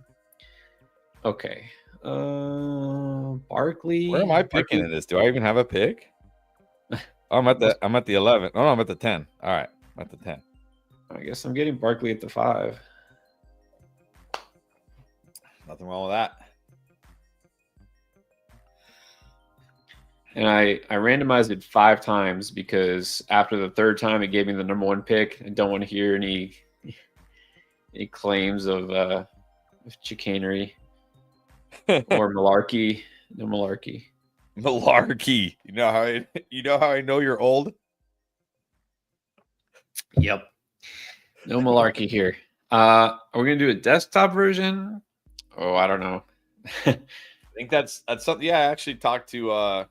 Okay. Barkley. Where am I picking in this? Do I even have a pick? Oh, I'm at the 11. Oh, no, I'm at the 10. All right, I'm at the 10. I guess I'm getting Barkley at the 5. Nothing wrong with that. And I randomized it 5 times because after the 3rd time it gave me the number 1 pick. I don't want to hear any claims of chicanery or malarkey. No malarkey. Malarkey. You know how I know you're old? Yep. No malarkey here. Are we gonna do a desktop version? Oh, I don't know. I think that's something. Yeah, I actually talked to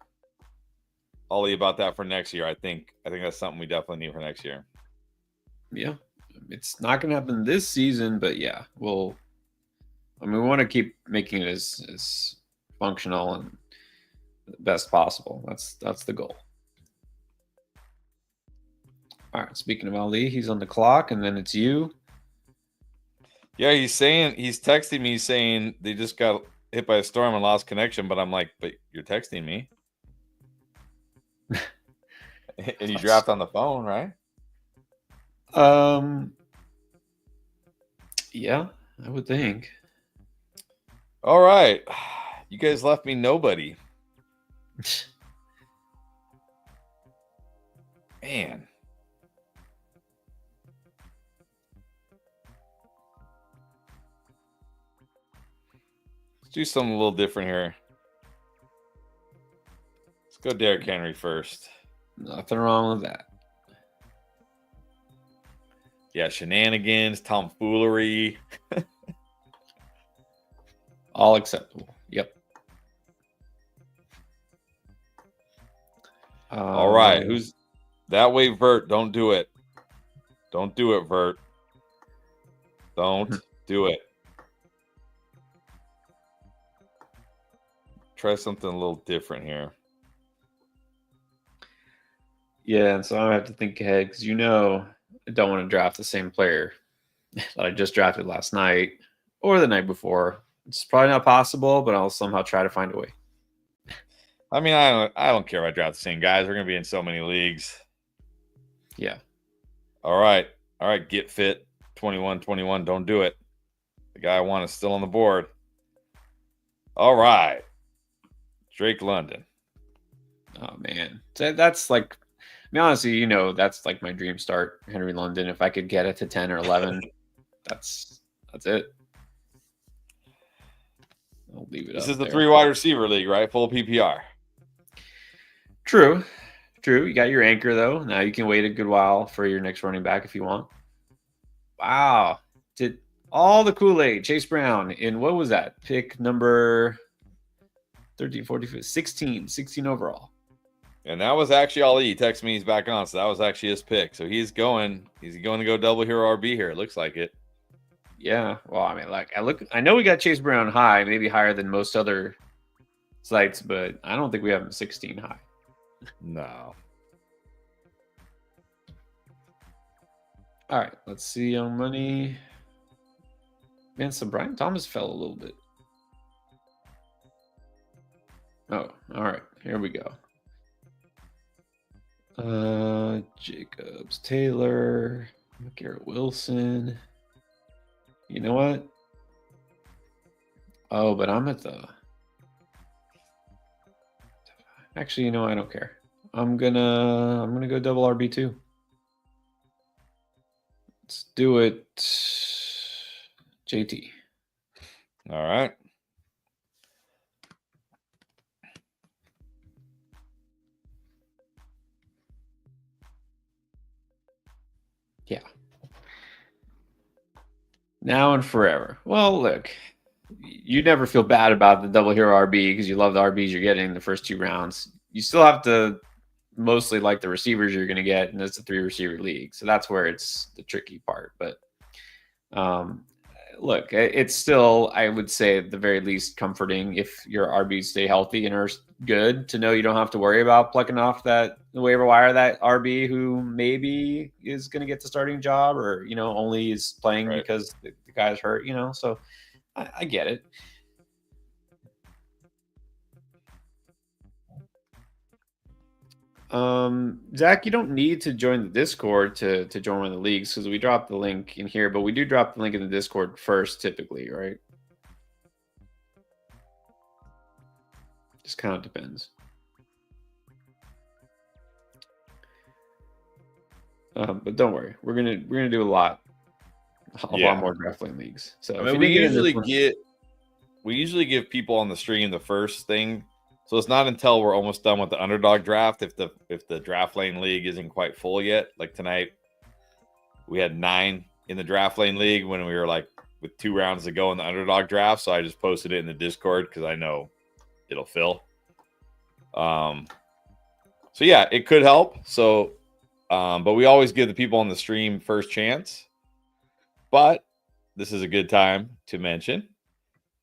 Ollie about that for next year. I think that's something we definitely need for next year. Yeah, it's not gonna happen this season, but yeah, we'll. I mean, we want to keep making it as functional and best possible. That's the goal. All right. Speaking of Ali, he's on the clock, and then it's you. Yeah, he's texting me saying they just got hit by a storm and lost connection. But I'm like, but you're texting me, and you draft on the phone, right? Yeah, I would think. All right, you guys left me nobody. Man. Let's do something a little different here. Let's go Derrick Henry first. Nothing wrong with that. Yeah, shenanigans, tomfoolery. All acceptable. Yep. All right. Who's that way, Vert? Don't do it. Don't do it, Vert. Don't do it. Try something a little different here. Yeah, and so I have to think ahead because I don't want to draft the same player that I just drafted last night or the night before. It's probably not possible, but I'll somehow try to find a way. I mean, I don't care if I draft the same guys. We're gonna be in so many leagues. Yeah. All right. Get fit. 21. Don't do it. The guy I want is still on the board. All right. Drake London. Oh man, that's like. I mean, honestly, that's like my dream start, Henry London. If I could get it to 10 or 11, that's it. I'll leave it. This is the 3 wide receiver league, right? Full PPR. True. You got your anchor though. Now you can wait a good while for your next running back if you want. Wow, did all the Kool-Aid, Chase Brown in what was that pick number 13, 14, 16 overall. And that was actually all he texted me. He's back on, so that was actually his pick. So he's going to go double hero RB here. It looks like it. Yeah. Well, I mean, I know we got Chase Brown high, maybe higher than most other sites, but I don't think we have him 16 high. No. All right. Let's see on money. Man, so Brian Thomas fell a little bit. Oh, all right. Here we go. Jacobs, Taylor, Garrett Wilson. You know what? Oh, but I'm at the. Actually, I don't care. I'm gonna go double RB2. Let's do it. JT. All right. Yeah. Now and forever. Well, look, you never feel bad about the double hero RB because you love the RBs you're getting in the first 2 rounds. You still have to mostly like the receivers you're going to get, and it's a 3 receiver league. So that's where it's the tricky part. But look, it's still, I would say, at the very least, comforting if your RBs stay healthy and are good to know you don't have to worry about plucking off the waiver wire that RB who maybe is going to get the starting job or only is playing because the guy's hurt. So I get it. Zach, you don't need to join the Discord to join one of the leagues because we dropped the link in here, but we do drop the link in the Discord first, typically, right? Just kind of depends. But don't worry, we're gonna do a lot more draft lane leagues. So I if mean, you didn't get in this one, we usually give people on the stream the first thing. So it's not until we're almost done with the underdog draft if the draft lane league isn't quite full yet. Like tonight, we had 9 in the draft lane league when we were like with 2 rounds to go in the underdog draft. So I just posted it in the Discord because I know it'll fill. So yeah, it could help. So, but we always give the people on the stream first chance. But this is a good time to mention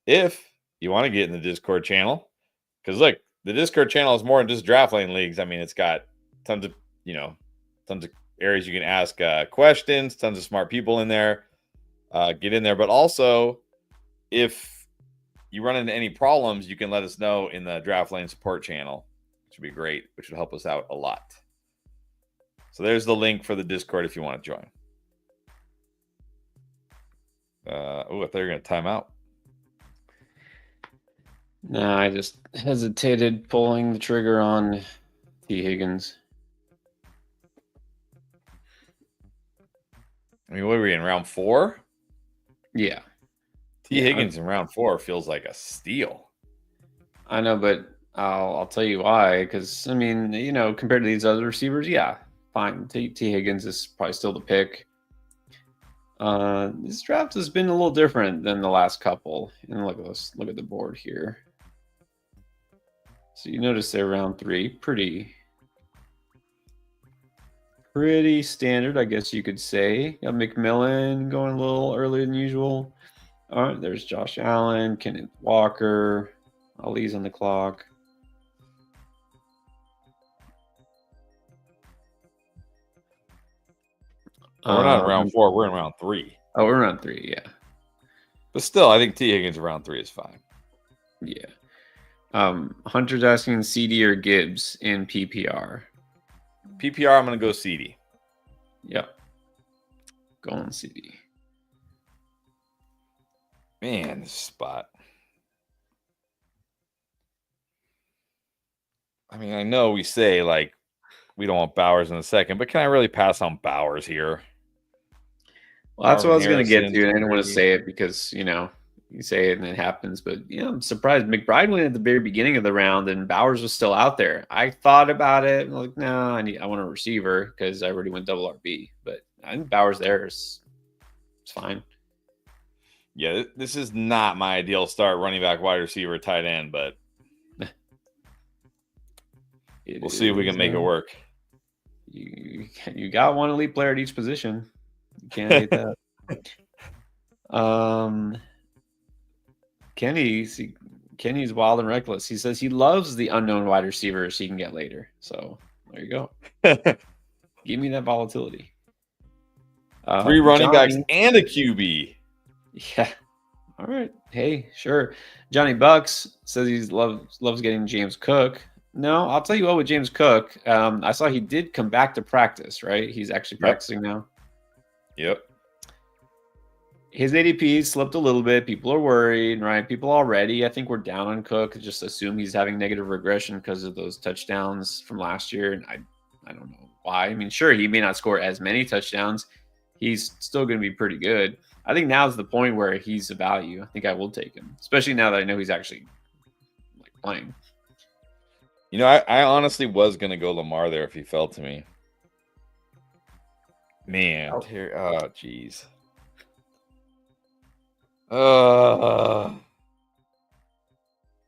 if you want to get in the Discord channel, because look, the Discord channel is more than just draft lane leagues. I mean, it's got tons of areas you can ask questions, tons of smart people in there. Get in there, but also if you run into any problems, you can let us know in the draft lane support channel, which would be great, which would help us out a lot. So there's the link for the Discord if you want to join. I thought you were going to time out. No, I just hesitated pulling the trigger on T. Higgins. I mean, what are we in, round 4? Yeah. T. Higgins in round 4 feels like a steal. I know, but I'll tell you why. Because, I mean, compared to these other receivers, yeah, fine. T. Higgins is probably still the pick. This draft has been a little different than the last couple. And look at the board here. So you notice they're round 3, pretty standard, I guess you could say. Got McMillan going a little earlier than usual. All right, there's Josh Allen, Kenneth Walker, Ali's on the clock. We're not in round 4. We're in round 3. Oh, we're in round 3, yeah. But still, I think T. Higgins in round 3 is fine. Yeah. Hunter's asking CD or Gibbs in PPR. PPR, I'm going to go CD. Yep. Going CD. Man, this spot. I mean, I know we say, like, we don't want Bowers in a second, but can I really pass on Bowers here? Well, that's what I was going to get to, and I didn't want to say it because, you say it and it happens. But, I'm surprised. McBride went at the very beginning of the round, and Bowers was still out there. I thought about it. I'm like, no, I want a receiver because I already went double RB. But I think Bowers there is fine. Yeah, this is not my ideal start, running back, wide receiver, tight end, but we'll see if we can make it work. You got one elite player at each position. You can't hate that. Kenny's wild and reckless. He says he loves the unknown wide receivers he can get later. So there you go. Give me that volatility. 3 running backs and a QB. Yeah. All right. Hey, sure. Johnny Bucks says he loves getting James Cook. No, I'll tell you what with James Cook. I saw he did come back to practice, right? He's actually practicing now. Yep. His ADP slipped a little bit. People are worried, right? People already, I think we're down on Cook. Just assume he's having negative regression because of those touchdowns from last year. And I don't know why. I mean, sure, he may not score as many touchdowns. He's still going to be pretty good. I think now's the point where he's a value. I think I will take him, especially now that I know he's actually playing. I honestly was going to go Lamar there if he fell to me. Man, oh, jeez.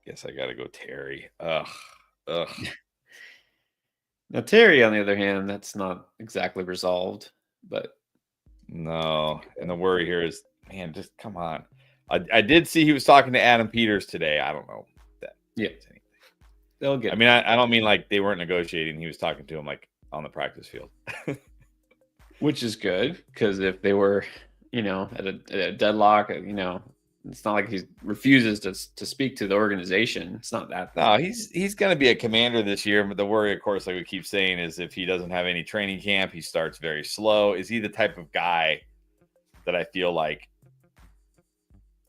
Guess I got to go Terry. Ugh. Now, Terry, on the other hand, that's not exactly resolved, but. No, and the worry here is, man, just come on. I did see he was talking to Adam Peters today. I don't know that. Yeah. They'll get. I mean, I don't mean like they weren't negotiating. He was talking to him like on the practice field. Which is good, because if they were, at a deadlock, it's not like he refuses to speak to the organization. It's not that. No, he's going to be a commander this year. But the worry, of course, like we keep saying, is if he doesn't have any training camp, he starts very slow. Is he the type of guy that I feel like,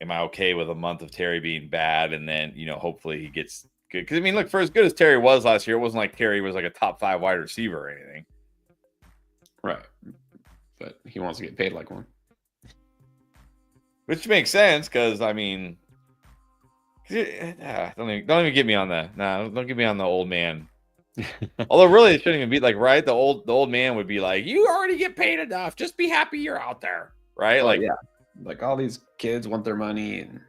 am I okay with a month of Terry being bad, and then hopefully he gets good? Because I mean, look, for as good as Terry was last year, it wasn't like Terry was like a top 5 wide receiver or anything. Right. but he wants to get paid like one. Which makes sense because I mean, don't even get me on that. No, don't get me on the old man. Although really, it shouldn't even be like right. The old man would be like, "You already get paid enough. Just be happy you're out there." Right? Oh Like, yeah, like all these kids want their money, and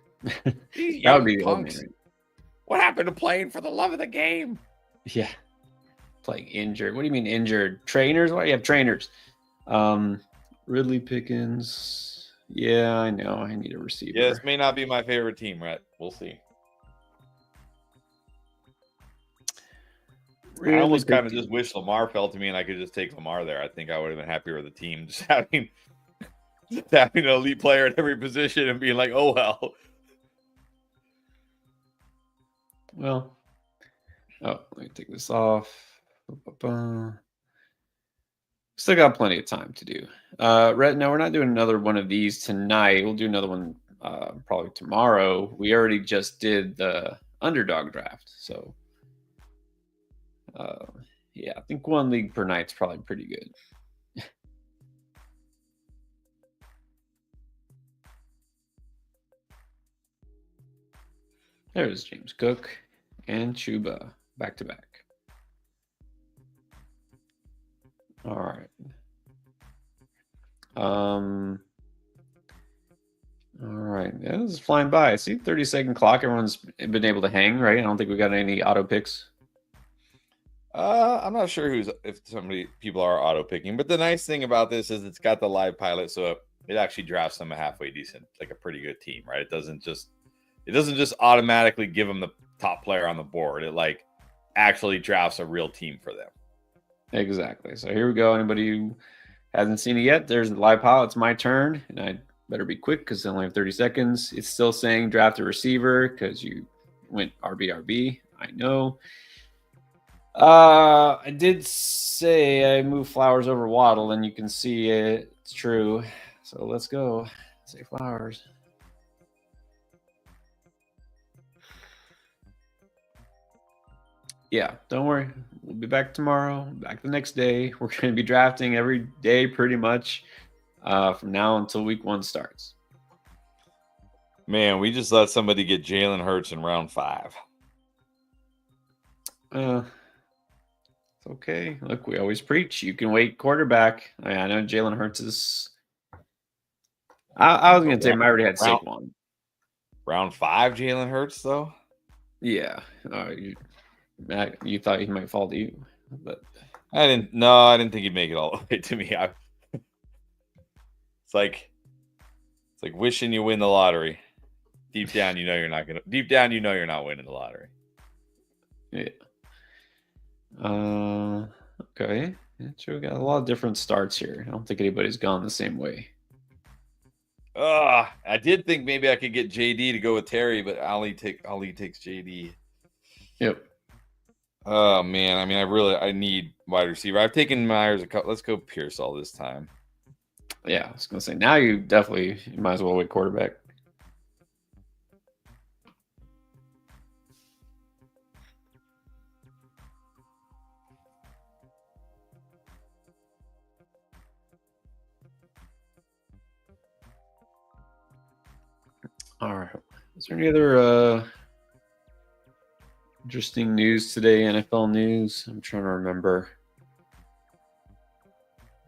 these that would young be the old man. punks. Right? What happened to playing for the love of the game? Yeah, playing injured. What do you mean injured? Trainers? Why do you have trainers? Ridley Pickens. Yeah, I know. I need a receiver. Yeah, this may not be my favorite team, right? We'll see. I almost kind of just wish Lamar fell to me and I could just take Lamar there. I think I would have been happier with the team just having an elite player at every position and being like, oh well. Well, let me take this off. Still got plenty of time to do. Rhett, no, we're not doing another one of these tonight. We'll do another one probably tomorrow. We already just did the underdog draft, so yeah, I think one league per night's probably pretty good. There's James Cook and Chuba back to back. All right. All right. Yeah, this is flying by. I see 30-second clock. Everyone's been able to hang, right? I don't think we got any auto picks. I'm not sure if people are auto picking, but the nice thing about this is it's got the live pilot, so it actually drafts them a halfway decent, like a pretty good team, right? It doesn't just automatically give them the top player on the board. It like actually drafts a real team for them. Exactly. So here we go. Anybody who hasn't seen it yet, there's the live pilot. It's my turn, and I better be quick because I only have 30 seconds. It's still saying draft a receiver because you went RB. I know. I did say I moved Flowers over Waddle, and you can see it's true. So let's go. Say Flowers. Yeah, don't worry. We'll be back tomorrow, back the next day. We're going to be drafting every day pretty much from now until week 1 starts. Man, we just let somebody get Jalen Hurts in round 5. It's okay. Look, we always preach. You can wait quarterback. I know Jalen Hurts is. I was going to say I already had Saquon. Round 5, Jalen Hurts, though? Yeah. You thought he might fall to you, but I didn't think he'd make it all the way to me. It's like wishing you win the lottery. Deep down, you know you're not winning the lottery. Yeah. Okay. Yeah, sure, we got a lot of different starts here. I don't think anybody's gone the same way. I did think maybe I could get JD to go with Terry, but Ali takes JD. Yep. Oh man, I mean, I need wide receiver. I've taken Myers a couple. Let's go Pierce all this time. Yeah, I was gonna say now you might as well wait quarterback. All right. Is there any other interesting news today? NFL news? I'm trying to remember.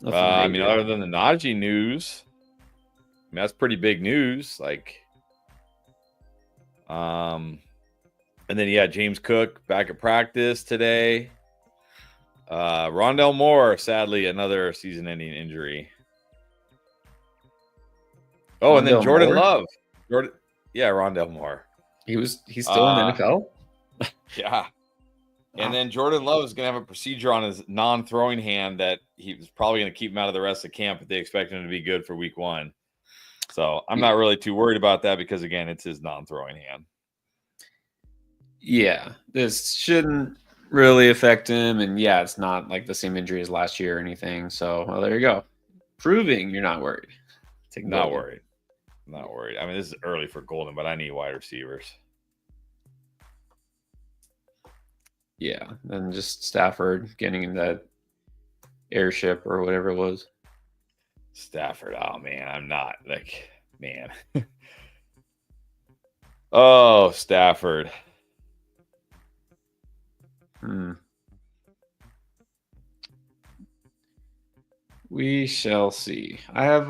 I mean, other than the Najee news, I mean, that's pretty big news. Like, and then yeah, James Cook back at practice today. Rondell Moore, sadly, another season-ending injury. Oh, and then Jordan Love. Rondell Moore. He's still in the NFL? Yeah. And then Jordan Love is going to have a procedure on his non-throwing hand that he was probably going to keep him out of the rest of camp, but they expect him to be good for week 1. So I'm not really too worried about that because, again, it's his non-throwing hand. Yeah, this shouldn't really affect him. And, yeah, it's not like the same injury as last year or anything. So, well, there you go. Proving you're not worried. Not worried. I mean, this is early for Golden, but I need wide receivers. Yeah, and just Stafford getting in that airship or whatever it was. Stafford. Oh man, I'm not like man. Oh, Stafford. We shall see. I've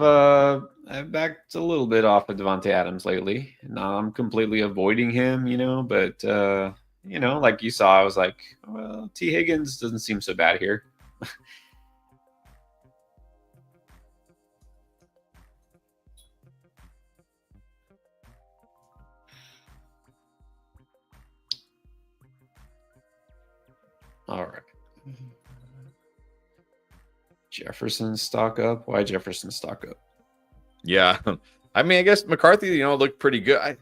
backed a little bit off of Devontae Adams lately. Now I'm completely avoiding him, but like you saw, I was like, well, T. Higgins doesn't seem so bad here. All right. Jefferson stock up. Why Jefferson stock up? Yeah. I mean, I guess McCarthy, looked pretty good.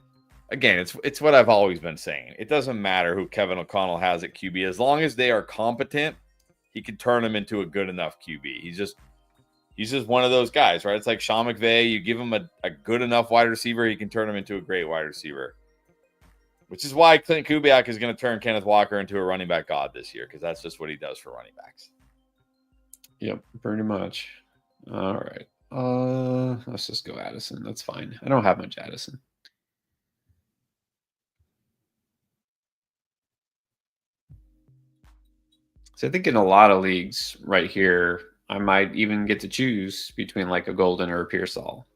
Again, it's what I've always been saying. It doesn't matter who Kevin O'Connell has at QB. As long as they are competent, he can turn them into a good enough QB. He's just one of those guys, right? It's like Sean McVay. You give him a good enough wide receiver, he can turn him into a great wide receiver. Which is why Clint Kubiak is going to turn Kenneth Walker into a running back god this year, because that's just what he does for running backs. Yep, pretty much. All right. Let's just go Addison. That's fine. I don't have much Addison. So I think in a lot of leagues right here, I might even get to choose between like a Golden or a Pearsall.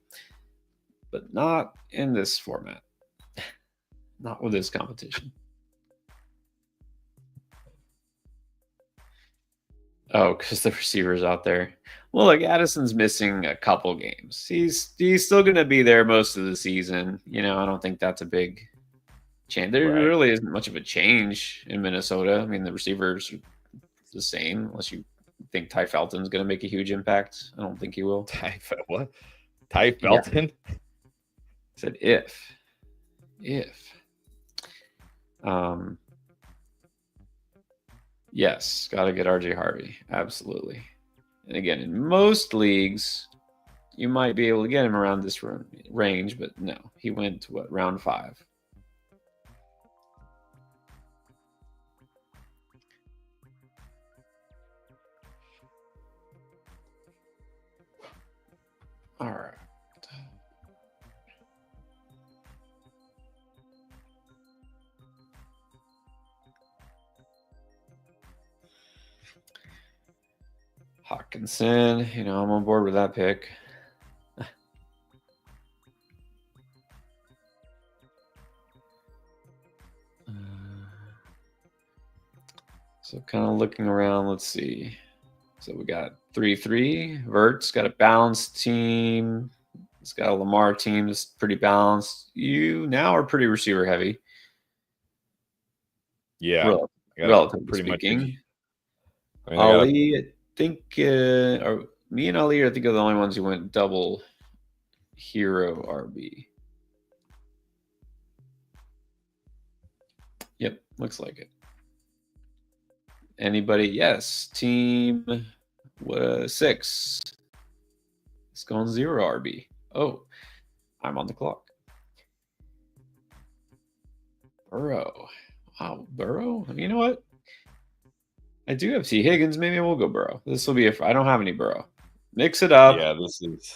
But not in this format. Not with this competition. Oh, because the receiver's out there. Well, like Addison's missing a couple games. He's still going to be there most of the season. I don't think that's a big change. There really isn't much of a change in Minnesota. I mean, the receivers are the same, unless you think Ty Felton's going to make a huge impact. I don't think he will. What? Ty Felton? Yeah. I said if. Yes, got to get RJ Harvey. Absolutely. And again, in most leagues, you might be able to get him around this range, but no, he went to round 5. All right. Hawkinson, I'm on board with that pick. So kind of looking around, let's see. So we got 3-3. Vert's got a balanced team. It's got a Lamar team that's pretty balanced. You now are pretty receiver heavy. Yeah. Relatively pretty speaking. Ali, I think, or me and Ali, I think, are the only ones who went double hero RB. Yep, looks like it. Anybody? Yes. Team 6. It's going 0 RB. Oh, I'm on the clock. Burrow. Wow, Burrow? You know what? I do have T. Higgins. Maybe we'll go Burrow. This will be I don't have any Burrow. Mix it up. Yeah, this is...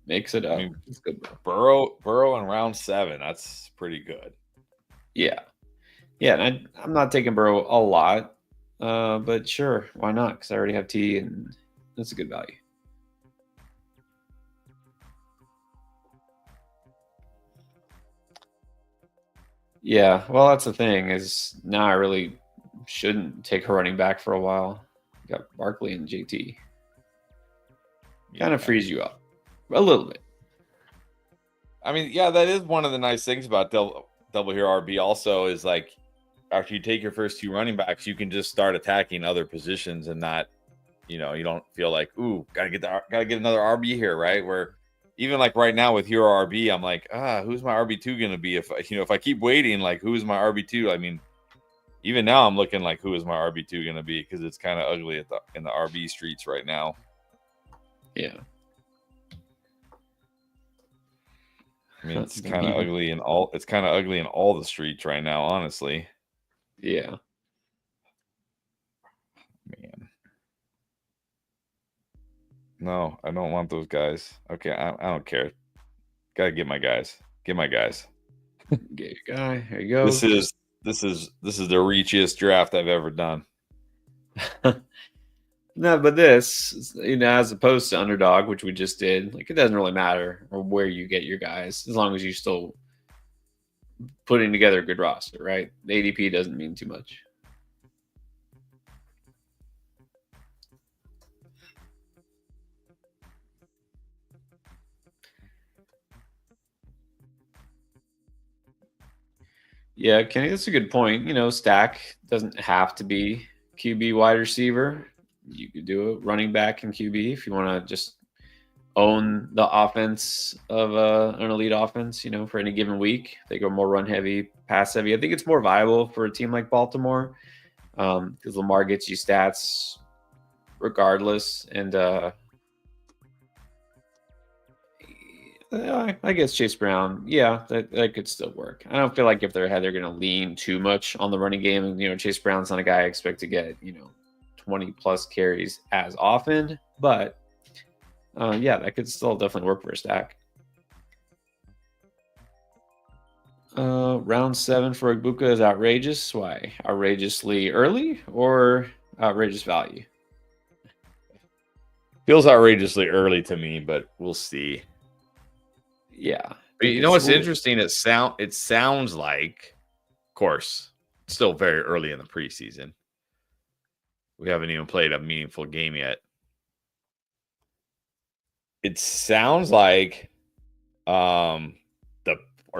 Mix it up. I mean, it's good. Burrow in round 7. That's pretty good. Yeah. Yeah, and I'm not taking Burrow a lot. But sure, why not? Because I already have T, and that's a good value. Yeah, well, that's the thing is now I really shouldn't take a running back for a while. Got Barkley and JT. Kind of frees you up a little bit. I mean, yeah, that is one of the nice things about double hero RB. Also, is like after you take your first 2 running backs, you can just start attacking other positions and not, you don't feel like, ooh, gotta get another RB here, right? Where even like right now with hero RB, I'm like, who's my RB2 gonna be? If I keep waiting, like who is my RB2? I mean, even now I'm looking like who is my RB2 gonna be, because it's kind of ugly in the RB streets right now. Yeah. I mean, it's kind of ugly in all. It's kind of ugly in all the streets right now, honestly. Yeah. Man. No, I don't want those guys. Okay, I don't care. Gotta get my guys. Get my guys. Get your guy. There you go. This is the reachiest draft I've ever done. No, but this, as opposed to Underdog, which we just did, like it doesn't really matter where you get your guys, as long as you still putting together a good roster, right? The ADP doesn't mean too much. Yeah, Kenny, that's a good point. Stack doesn't have to be QB wide receiver. You could do it running back and QB if you want to just own the offense of an elite offense, for any given week. They go more run heavy, pass heavy. I think it's more viable for a team like Baltimore because Lamar gets you stats regardless. And I guess Chase Brown, yeah, that could still work. I don't feel like if they're ahead, they're going to lean too much on the running game. And, Chase Brown's not a guy I expect to get, 20 plus carries as often. But yeah, that could still definitely work for a stack. Round 7 for Igbuka is outrageous. Why? Outrageously early or outrageous value? Feels outrageously early to me, but we'll see. Yeah. But you know what's interesting? It sounds like, of course, it's still very early in the preseason. We haven't even played a meaningful game yet. It sounds like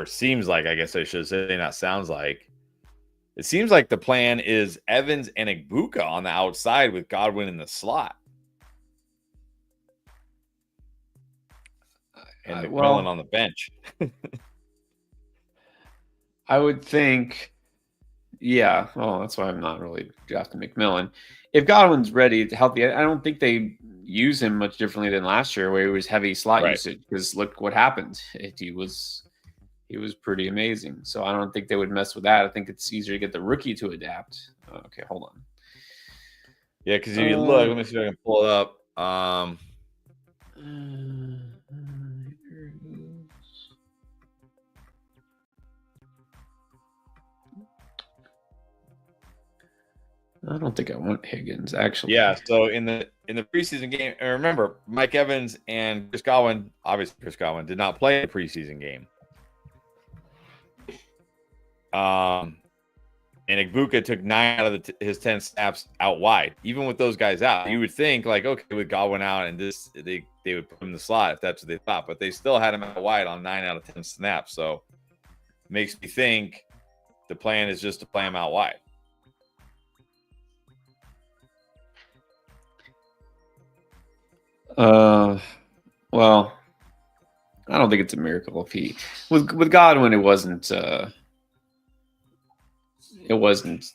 seems like, I guess I should say, not sounds like. It seems like the plan is Evans and Igbuka on the outside with Godwin in the slot. And McMillan on the bench. I would think, yeah. Well, that's why I'm not really drafting McMillan. If Godwin's ready to healthy, I don't think they use him much differently than last year, where he was heavy slot usage. Because look what happened. He was pretty amazing. So I don't think they would mess with that. I think it's easier to get the rookie to adapt. Okay, hold on. Yeah, because if you look, let me see if I can pull it up. I don't think I want Higgins, actually. Yeah, so in the preseason game, and remember, Mike Evans and Chris Godwin, obviously Chris Godwin, did not play a preseason game. And Igbuka took 9 out of his 10 snaps out wide. Even with those guys out, you would think, like, okay, with Godwin out and they would put him in the slot if that's what they thought. But they still had him out wide on 9 out of 10 snaps. So it makes me think the plan is just to play him out wide. Well, I don't think it's a miracle if he with Godwin. It wasn't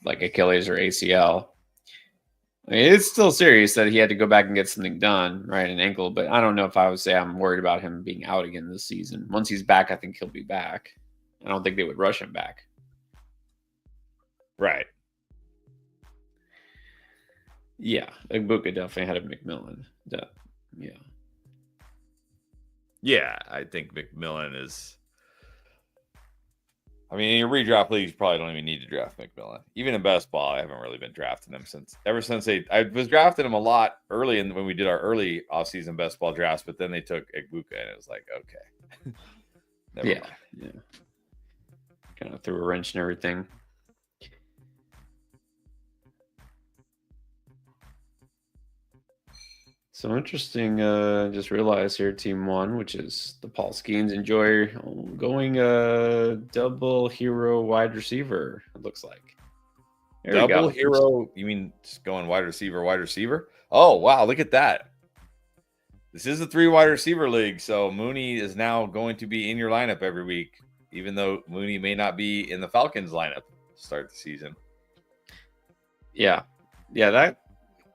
like Achilles or ACL. I mean, it's still serious that he had to go back and get something done, right? An ankle, but I don't know if I would say I'm worried about him being out again this season. Once he's back, I think he'll be back. I don't think they would rush him back. Right. Yeah, Igbuka definitely had a McMillan. Yeah. Yeah, I think McMillan is. I mean, in your redraft leagues, you probably don't even need to draft McMillan. Even in best ball, I haven't really been drafting him ever since I was drafting him a lot early when we did our early offseason best ball drafts, but then they took Igbuka and it was like, okay. Yeah. Kind of threw a wrench and everything. So interesting. Just realized here, Team 1, which is the Paul Skeens, enjoy going double hero wide receiver. It looks like double hero. You mean just going wide receiver? Oh wow! Look at that. This is a 3 wide receiver league, so Mooney is now going to be in your lineup every week, even though Mooney may not be in the Falcons lineup to start the season. Yeah. That.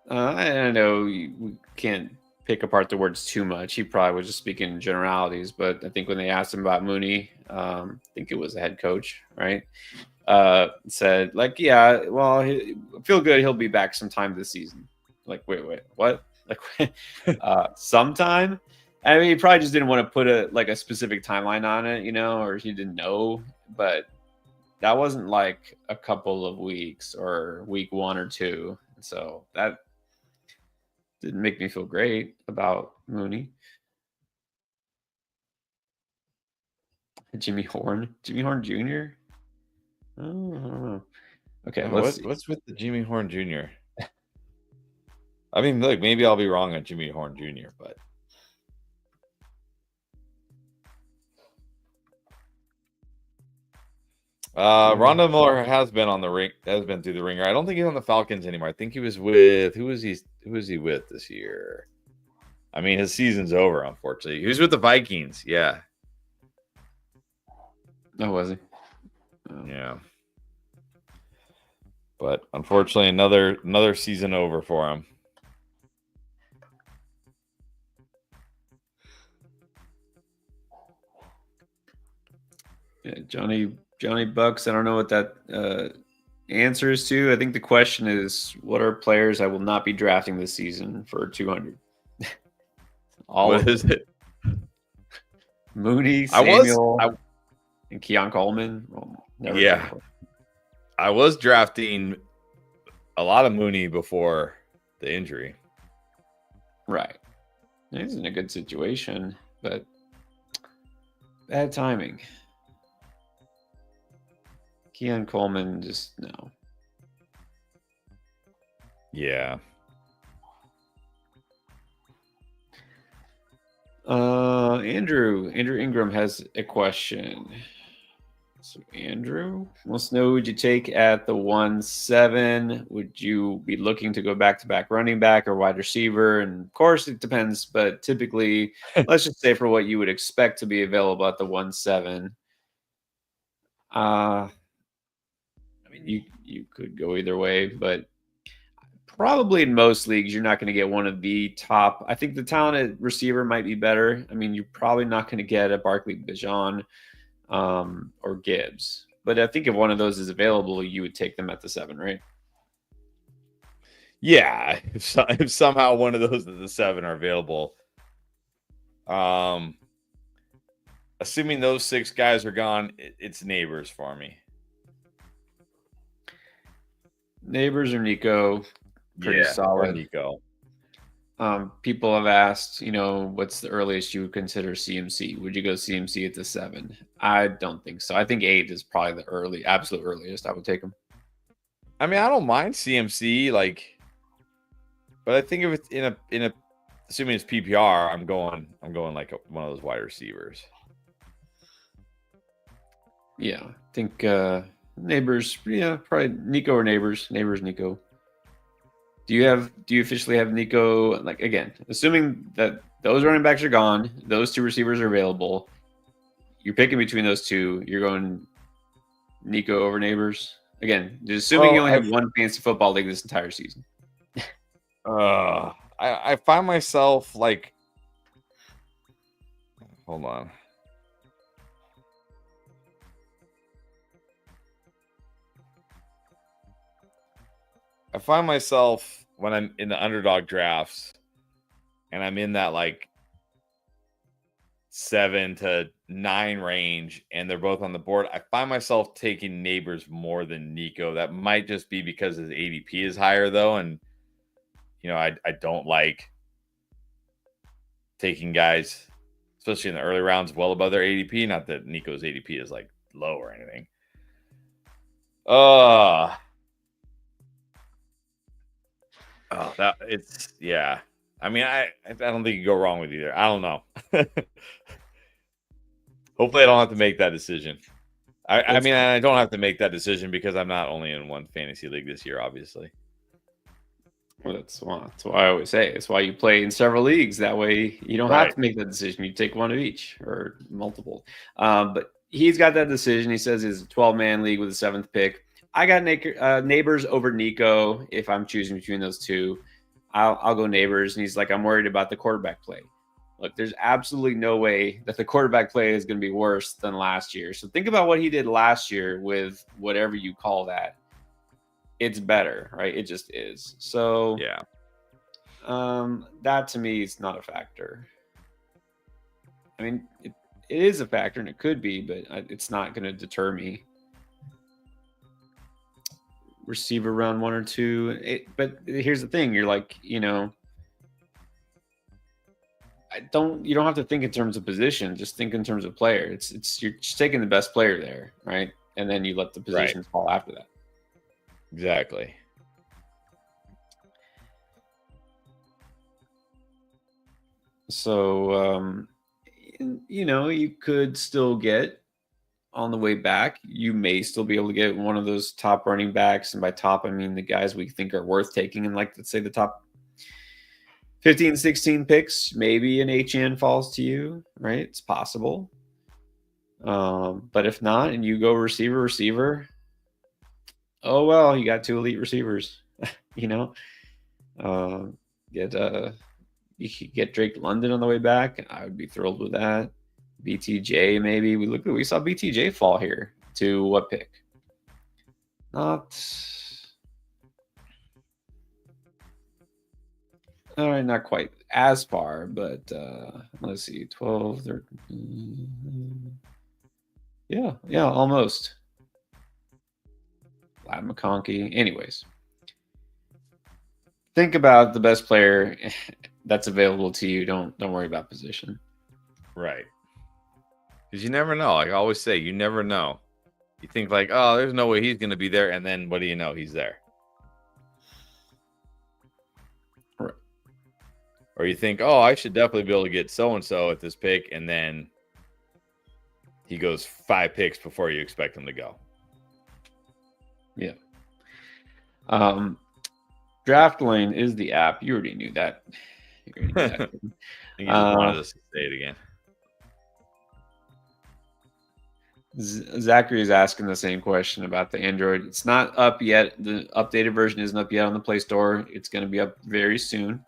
I know we can't pick apart the words too much. He probably was just speaking in generalities, but I think when they asked him about Mooney, I think it was the head coach, right? Said like, yeah, well, I feel good. He'll be back sometime this season. Like, wait, what? like sometime. I mean, he probably just didn't want to put a specific timeline on it, or he didn't know. But that wasn't like a couple of weeks or week 1 or 2. So that didn't make me feel great about Mooney. Jimmy Horn Jr. Oh, I don't know. Okay, let's see. What's with the Jimmy Horn Jr.? I mean, look, maybe I'll be wrong on Jimmy Horn Jr., but Rondo Miller has been on the ring, has been through the ringer. I don't think he's on the Falcons anymore. I think he was with who was he with this year? I mean, his season's over, unfortunately. He was with the Vikings, yeah. Oh, was he? Oh. Yeah. But unfortunately, another season over for him. Yeah, Johnny Bucks. I don't know what that answer is to. I think the question is, what are players I will not be drafting this season for 200? What is it? Mooney, Samuel, and Keon Coleman. Well, yeah. I was drafting a lot of Mooney before the injury. Right. He's in a good situation, but bad timing. Keon Coleman, just no. Yeah. Andrew Ingram has a question. So Andrew wants to know, who would you take at the 1-7? Would you be looking to go back-to-back running back or wide receiver? And of course it depends, but typically let's just say for what you would expect to be available at the 1-7. I mean, you could go either way, but probably in most leagues, you're not going to get one of the top. I think the talented receiver might be better. I mean, you're probably not going to get a Barkley Bijan or Gibbs. But I think if one of those is available, you would take them at the 7, right? Yeah, if somehow one of those at the 7 are available. Assuming those 6 guys are gone, it's Neighbors for me. Neighbors or Nico, pretty solid. Nico. People have asked, what's the earliest you would consider CMC? Would you go CMC at the 7? I don't think so. I think 8 is probably the absolute earliest I would take him. I mean, I don't mind CMC, but I think if it's in a assuming it's PPR, I'm going like one of those wide receivers. Yeah, I think Neighbors, probably Nico or Neighbors. Nico. Do you officially have Nico? Like, again, assuming that those running backs are gone, those 2 receivers are available, you're picking between those 2. You're going Nico over Neighbors. Again, just assuming you only have one fantasy football league this entire season. I find myself like, hold on. I find myself when I'm in the underdog drafts and I'm in that 7 to 9 range and they're both on the board, I find myself taking Neighbors more than Nico. That might just be because his ADP is higher though. And, I don't like taking guys, especially in the early rounds, well above their ADP. Not that Nico's ADP is low or anything. Yeah. I mean, I don't think you go wrong with either. I don't know. Hopefully I don't have to make that decision. I mean, I don't have to make that decision because I'm not only in one fantasy league this year, obviously. Well, that's why I always say it's why you play in several leagues. That way you don't have to make that decision. You take one of each or multiple. But he's got that decision. He says it's a 12-man league with a 7th pick. I got Neighbors over Nico. If I'm choosing between those 2, I'll go Neighbors. And he's like, I'm worried about the quarterback play. Look, there's absolutely no way that the quarterback play is going to be worse than last year. So think about what he did last year with whatever you call that. It's better, right? It just is. So yeah. That to me is not a factor. I mean, it is a factor and it could be, but it's not going to deter me. Receiver round 1 or 2. But here's the thing: you're like, you don't have to think in terms of position. Just think in terms of player. It's you're just taking the best player there, right? And then you let the positions fall after that. Exactly. So, you could still get on the way back. You may still be able to get one of those top running backs, and by top, I mean the guys we think are worth taking, and like let's say the top 15, 16 picks. Maybe an HN falls to you, right? It's possible. But if not, and you go receiver, oh well, you got 2 elite receivers. you know, uh, get you could get Drake London on the way back. I would be thrilled with that. BTJ maybe. We saw BTJ fall here to what pick? Not. All right, not quite as far, but let's see, 12, 13. Yeah, almost. Lad McConkey. Anyways, think about the best player that's available to you. Don't worry about position. Right. Because you never know. Like I always say, you never know. You think like, oh, there's no way he's going to be there, and then what do you know? He's there. Right. Or you think, oh, I should definitely be able to get so and so at this pick, and then he goes 5 picks before you expect him to go. Yeah. Draft Lane is the app. You already knew that. I think you just wanted us to say it again. Zachary is asking the same question about the Android. It's not up yet. The updated version isn't up yet on the Play Store. It's going to be up very soon.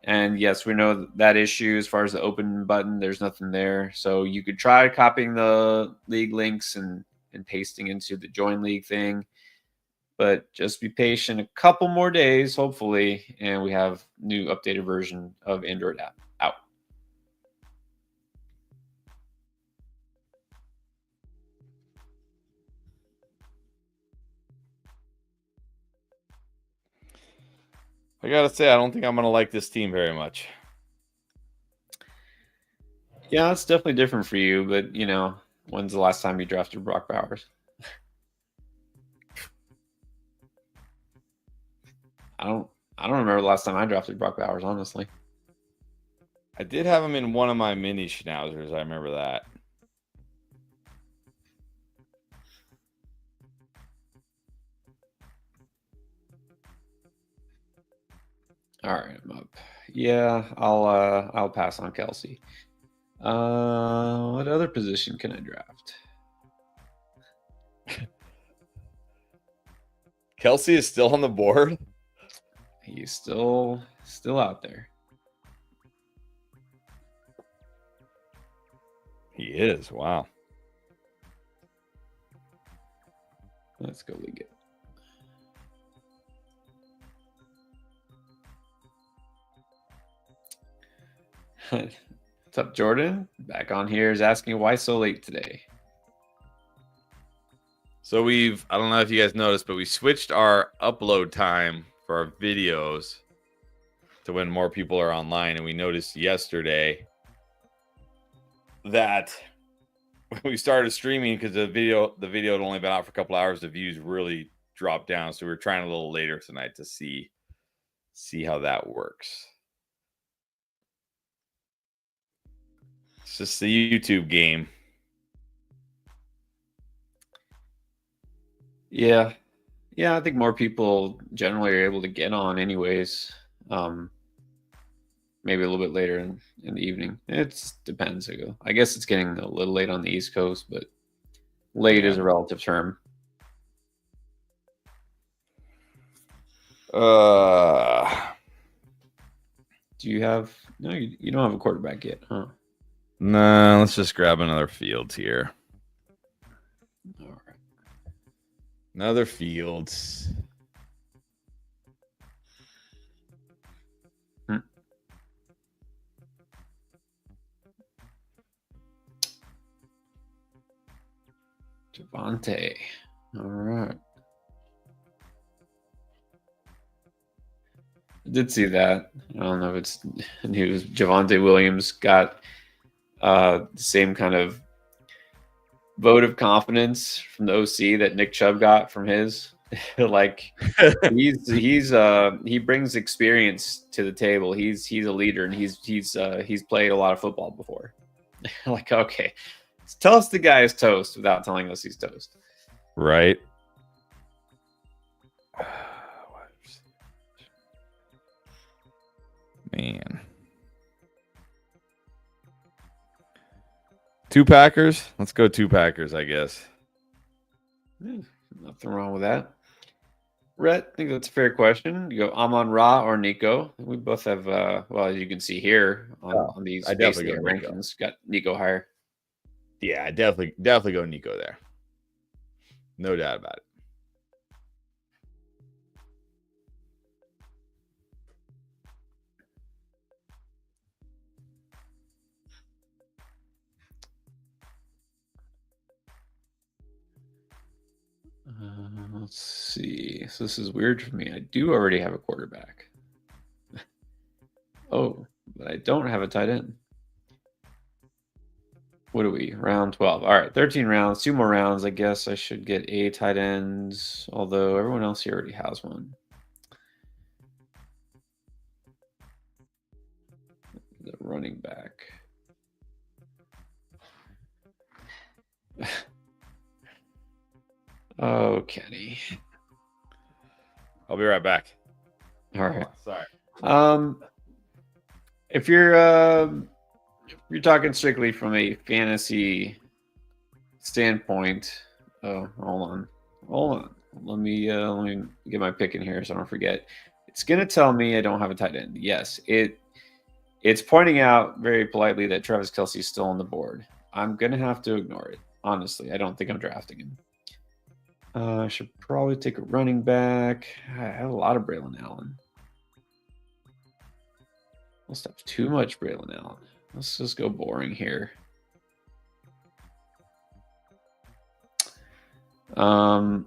And yes, we know that issue as far as the open button, there's nothing there. So you could try copying the league links and pasting into the join league thing. But just be patient a couple more days, hopefully, and we have new updated version of Android app out. I gotta say, I don't think I'm gonna like this team very much. Yeah, it's definitely different for you, but when's the last time you drafted Brock Bowers? I don't remember the last time I drafted Brock Bowers, honestly. I did have him in one of my mini schnauzers. I remember that. All right, I'm up. Yeah, I'll pass on Kelsey. What other position can I draft? Kelsey is still on the board. He's still out there. He is. Wow. Let's go league it. What's up, Jordan? Back on here is asking why so late today. So I don't know if you guys noticed, but we switched our upload time for our videos to when more people are online. And we noticed yesterday that when we started streaming, because the video had only been out for a couple hours, the views really dropped down. So we were trying a little later tonight to see how that works. It's just the YouTube game. Yeah, I think more people generally are able to get on anyways. Maybe a little bit later in the evening. It depends. I guess it's getting a little late on the East Coast, but late is a relative term. Do you have? No, you don't have a quarterback yet, huh? No, let's just grab another Fields here. All right. Another Fields. Javonte. All right. I did see that. I don't know if it's news. Javonte Williams got the same kind of vote of confidence from the OC that Nick Chubb got from his. Like he brings experience to the table. He's a leader, and he's played a lot of football before. Like, okay, tell us the guy is toast without telling us he's toast. Right. Man. 2 Packers. Let's go 2 Packers, I guess. Nothing wrong with that. Rhett, I think that's a fair question. You go Amon Ra or Nico. We both have, well, as you can see here on these I definitely go rankings, got Nico higher. Yeah, I definitely go Nico there. No doubt about it. Let's see. So this is weird for me. I do already have a quarterback. Oh, but I don't have a tight end. What are we? Round 12. All right, 13 rounds, 2 more rounds. I guess I should get a tight end, although everyone else here already has one. The running back. Oh, Kenny. I'll be right back. All right. Sorry. If you're talking strictly from a fantasy standpoint, oh, hold on. Let me get my pick in here so I don't forget. It's gonna tell me I don't have a tight end. Yes, it's pointing out very politely that Travis Kelce's still on the board. I'm gonna have to ignore it. Honestly, I don't think I'm drafting him. I should probably take a running back. I have a lot of Braylon Allen. Must have too much Braylon Allen. Let's just go boring here. I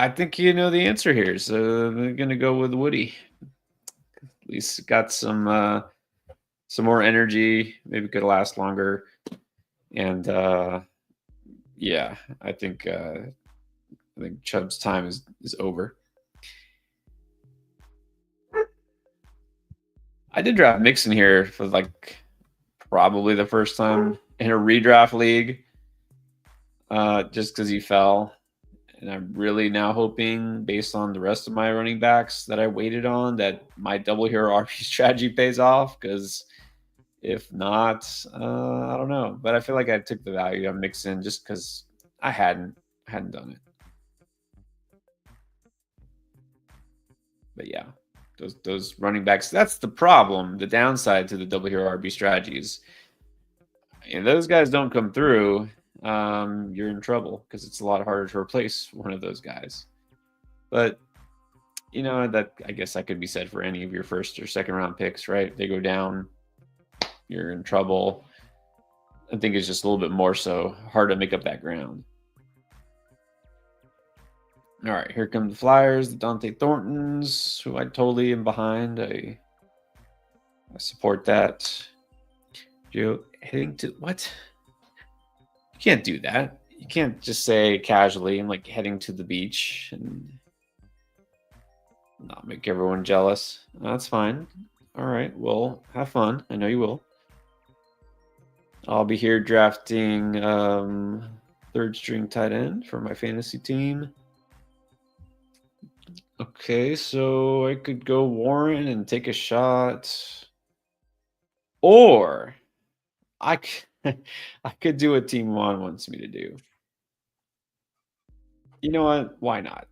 think you know the answer here, so I'm gonna go with Woody. At least got some more energy. Maybe could last longer, and yeah, I think Chubb's time is over. I did draft Mixon here for like probably the first time in a redraft league, just because he fell. And I'm really now hoping, based on the rest of my running backs that I waited on, that my double hero RP strategy pays off. Because if not, I don't know. But I feel like I took the value on Mixon just because I hadn't done it. But yeah, those running backs. That's the problem. The downside to the double hero RB strategies. And those guys don't come through. You're in trouble because it's a lot harder to replace one of those guys. But you know that I guess that could be said for any of your first or second round picks, right? They go down, you're in trouble. I think it's just a little bit more so hard to make up that ground. All right, here come the Flyers, the Dante Thorntons, who I totally am behind. I support that. Joe heading to what? You can't do that. You can't just say casually, I'm like heading to the beach and not make everyone jealous. That's fine. All right, well, have fun. I know you will. I'll be here drafting third string tight end for my fantasy team. Okay, so I could go Warren and take a shot. Or I could do what Team One wants me to do. You know what? Why not?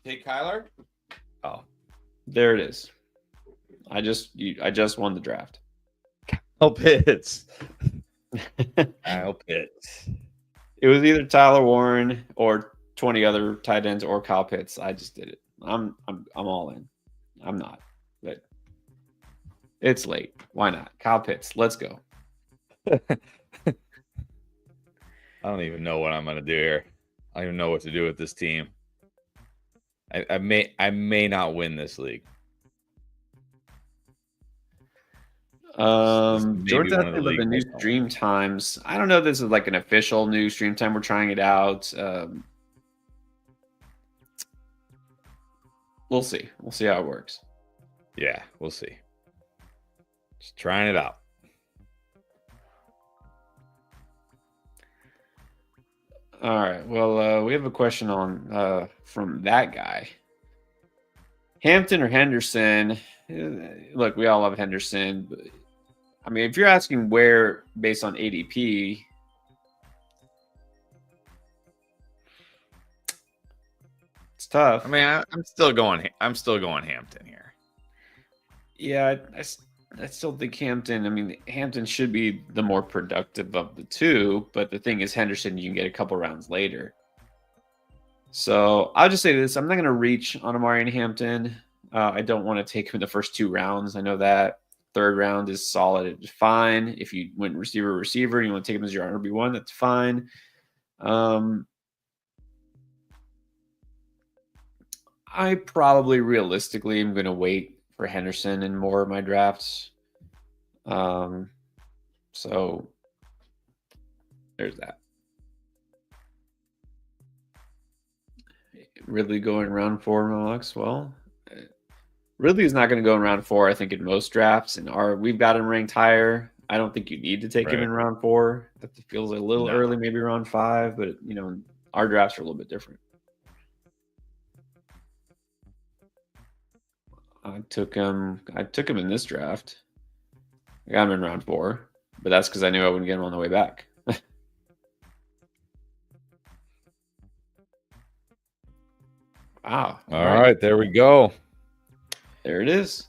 Take Kyler? Oh, there it is. I just won the draft. Kyle Pitts. Kyle Pitts. It was either Tyler Warren or 20 other tight ends or Kyle Pitts. I just did it. I'm all in. I'm not, but it's late. Why not? Kyle Pitts. Let's go. I don't even know what I'm gonna do here. I don't even know what to do with this team. I may not win this league. This may be Jordan one asked of me the about the leagues. new stream times. I don't know if this is like an official new stream time. We're trying it out. We'll see. We'll see how it works. Yeah, we'll see. Just trying it out. All right. Well, we have a question on from that guy. Hampton or Henderson? Look, we all love Henderson. But, I mean, if you're asking where based on ADP, it's tough. I mean, I'm still going Hampton here. Yeah, I still think Hampton. I mean, Hampton should be the more productive of the two, but the thing is, Henderson you can get a couple rounds later. So I'll just say this: I'm not going to reach on Amari and Hampton. I don't want to take him in the first 2 rounds. I know that third round is solid. It's fine. If you went receiver, and you want to take him as your RB1, that's fine. I probably realistically am going to wait for Henderson in more of my drafts. So there's that. Ridley going round 4, Mox. Well, Ridley is not going to go in round 4, I think, in most drafts. And we've got him ranked higher. I don't think you need to take him in round 4. That feels a little early, maybe round 5, but our drafts are a little bit different. I took him in this draft. I got him in round 4, but that's because I knew I wouldn't get him on the way back. Wow. All right, there we go. There it is.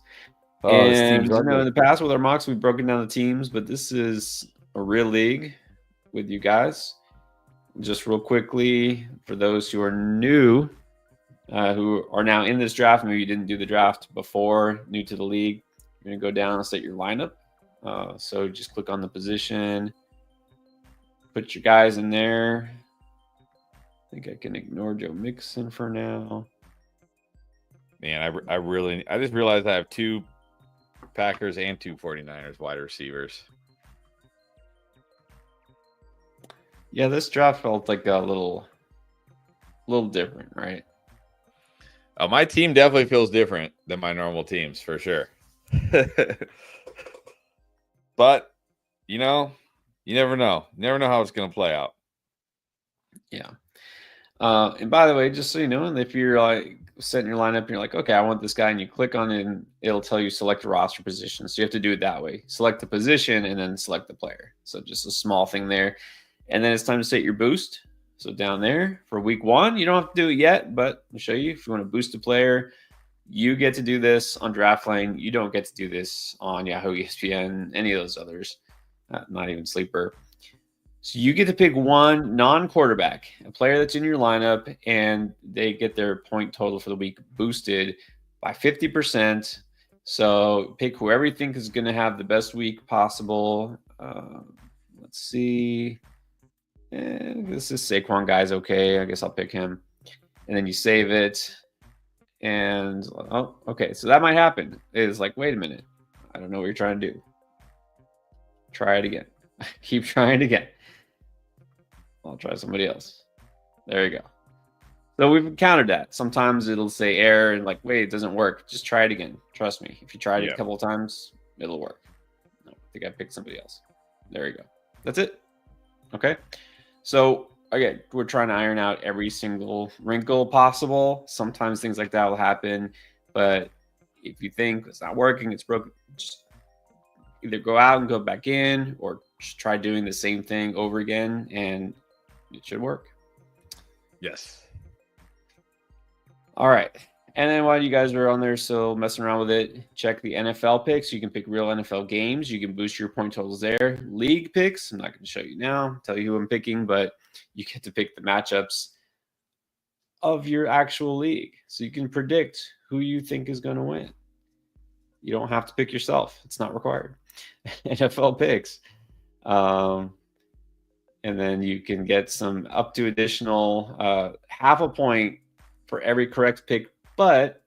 Oh, and in the past with our mocks, we've broken down the teams, but this is a real league with you guys. Just real quickly, for those who are new, who are now in this draft, maybe you didn't do the draft before, new to the league, you're going to go down and set your lineup. So just click on the position, put your guys in there. I think I can ignore Joe Mixon for now. Man, I just realized I have 2 Packers and 2 49ers wide receivers. Yeah, this draft felt like a little different, right? Oh, my team definitely feels different than my normal teams for sure. But you never know. You never know how it's going to play out. Yeah. And by the way, just so you know, and if you're like setting your lineup and you're like, okay, I want this guy, and you click on it, and it'll tell you select a roster position. So you have to do it that way. Select the position and then select the player. So just a small thing there. And then it's time to set your boost. So down there for week 1, you don't have to do it yet, but I'll show you. If you want to boost a player, you get to do this on DraftLane. You don't get to do this on Yahoo, ESPN, any of those others, not even Sleeper. So you get to pick one non-quarterback, a player that's in your lineup, and they get their point total for the week boosted by 50%. So pick whoever you think is going to have the best week possible. Let's see. This is Saquon guy's okay. I guess I'll pick him. And then you save it. And, oh, okay. So that might happen. It's like, wait a minute. I don't know what you're trying to do. Try it again. Keep trying it again. I'll try somebody else. There you go. So we've encountered that. Sometimes it'll say error and like, wait, it doesn't work. Just try it again. Trust me. If you tried it a couple of times, it'll work. No, I think I picked somebody else. There you go. That's it. Okay. So again, we're trying to iron out every single wrinkle possible. Sometimes things like that will happen. But if you think it's not working, it's broken, just either go out and go back in or just try doing the same thing over again and it should work. Yes. All right. And then while you guys are on there still messing around with it, check the NFL picks. You can pick real NFL games. You can boost your point totals there. League picks, I'm not going to show you now, tell you who I'm picking, but you get to pick the matchups of your actual league. So you can predict who you think is going to win. You don't have to pick yourself. It's not required. NFL picks. And then you can get some up to additional half a point for every correct pick. But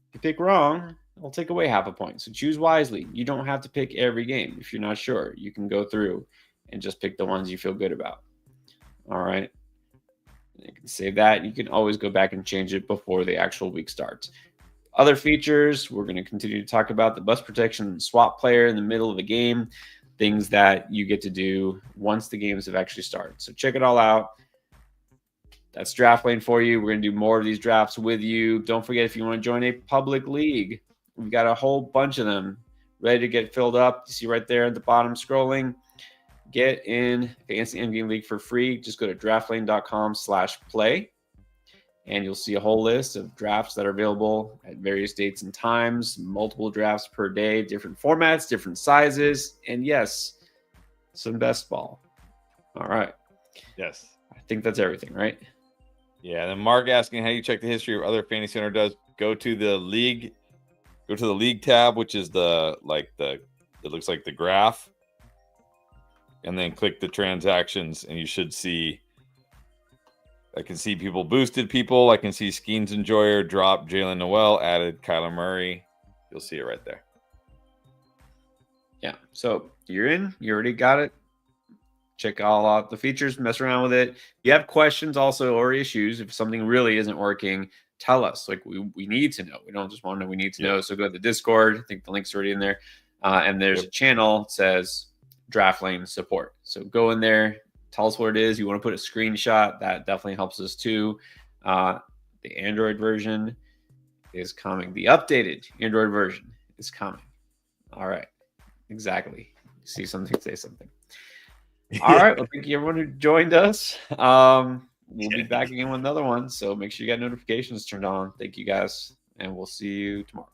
if you pick wrong, I'll take away half a point. So choose wisely. You don't have to pick every game if you're not sure. You can go through and just pick the ones you feel good about. All right. You can save that. You can always go back and change it before the actual week starts. Other features, we're going to continue to talk about the bus protection swap player in the middle of the game, things that you get to do once the games have actually started. So check it all out. That's Draft Lane for you. We're going to do more of these drafts with you. Don't forget, if you want to join a public league, we've got a whole bunch of them ready to get filled up. You see right there at the bottom scrolling. Get in Fantasy Endgame League for free. Just go to draftlane.com/play, and you'll see a whole list of drafts that are available at various dates and times, multiple drafts per day, different formats, different sizes, and yes, some best ball. All right. Yes. I think that's everything, right? Yeah. And then Mark asking how you check the history of other fantasy underdogs. Go to the league tab, which is it looks like the graph. And then click the transactions, and you should see. I can see people boosted people. I can see Skeens Enjoyer dropped Jalen Noel, added Kyler Murray. You'll see it right there. Yeah. So you're in. You already got it. Check all out the features. Mess around with it. If you have questions also or issues, if something really isn't working, tell us. Like we need to know. We don't just want to know. We need to know. So go to the Discord. I think the link's already in there. And there's a channel that says Draft Lane support. So go in there, tell us what it is. You want to put a screenshot, that definitely helps us too. The Android version is coming. The updated Android version is coming. All right. Exactly. See something, say something. All right. Well, thank you everyone who joined us. We'll be back again with another one. So make sure you got notifications turned on. Thank you guys, and we'll see you tomorrow.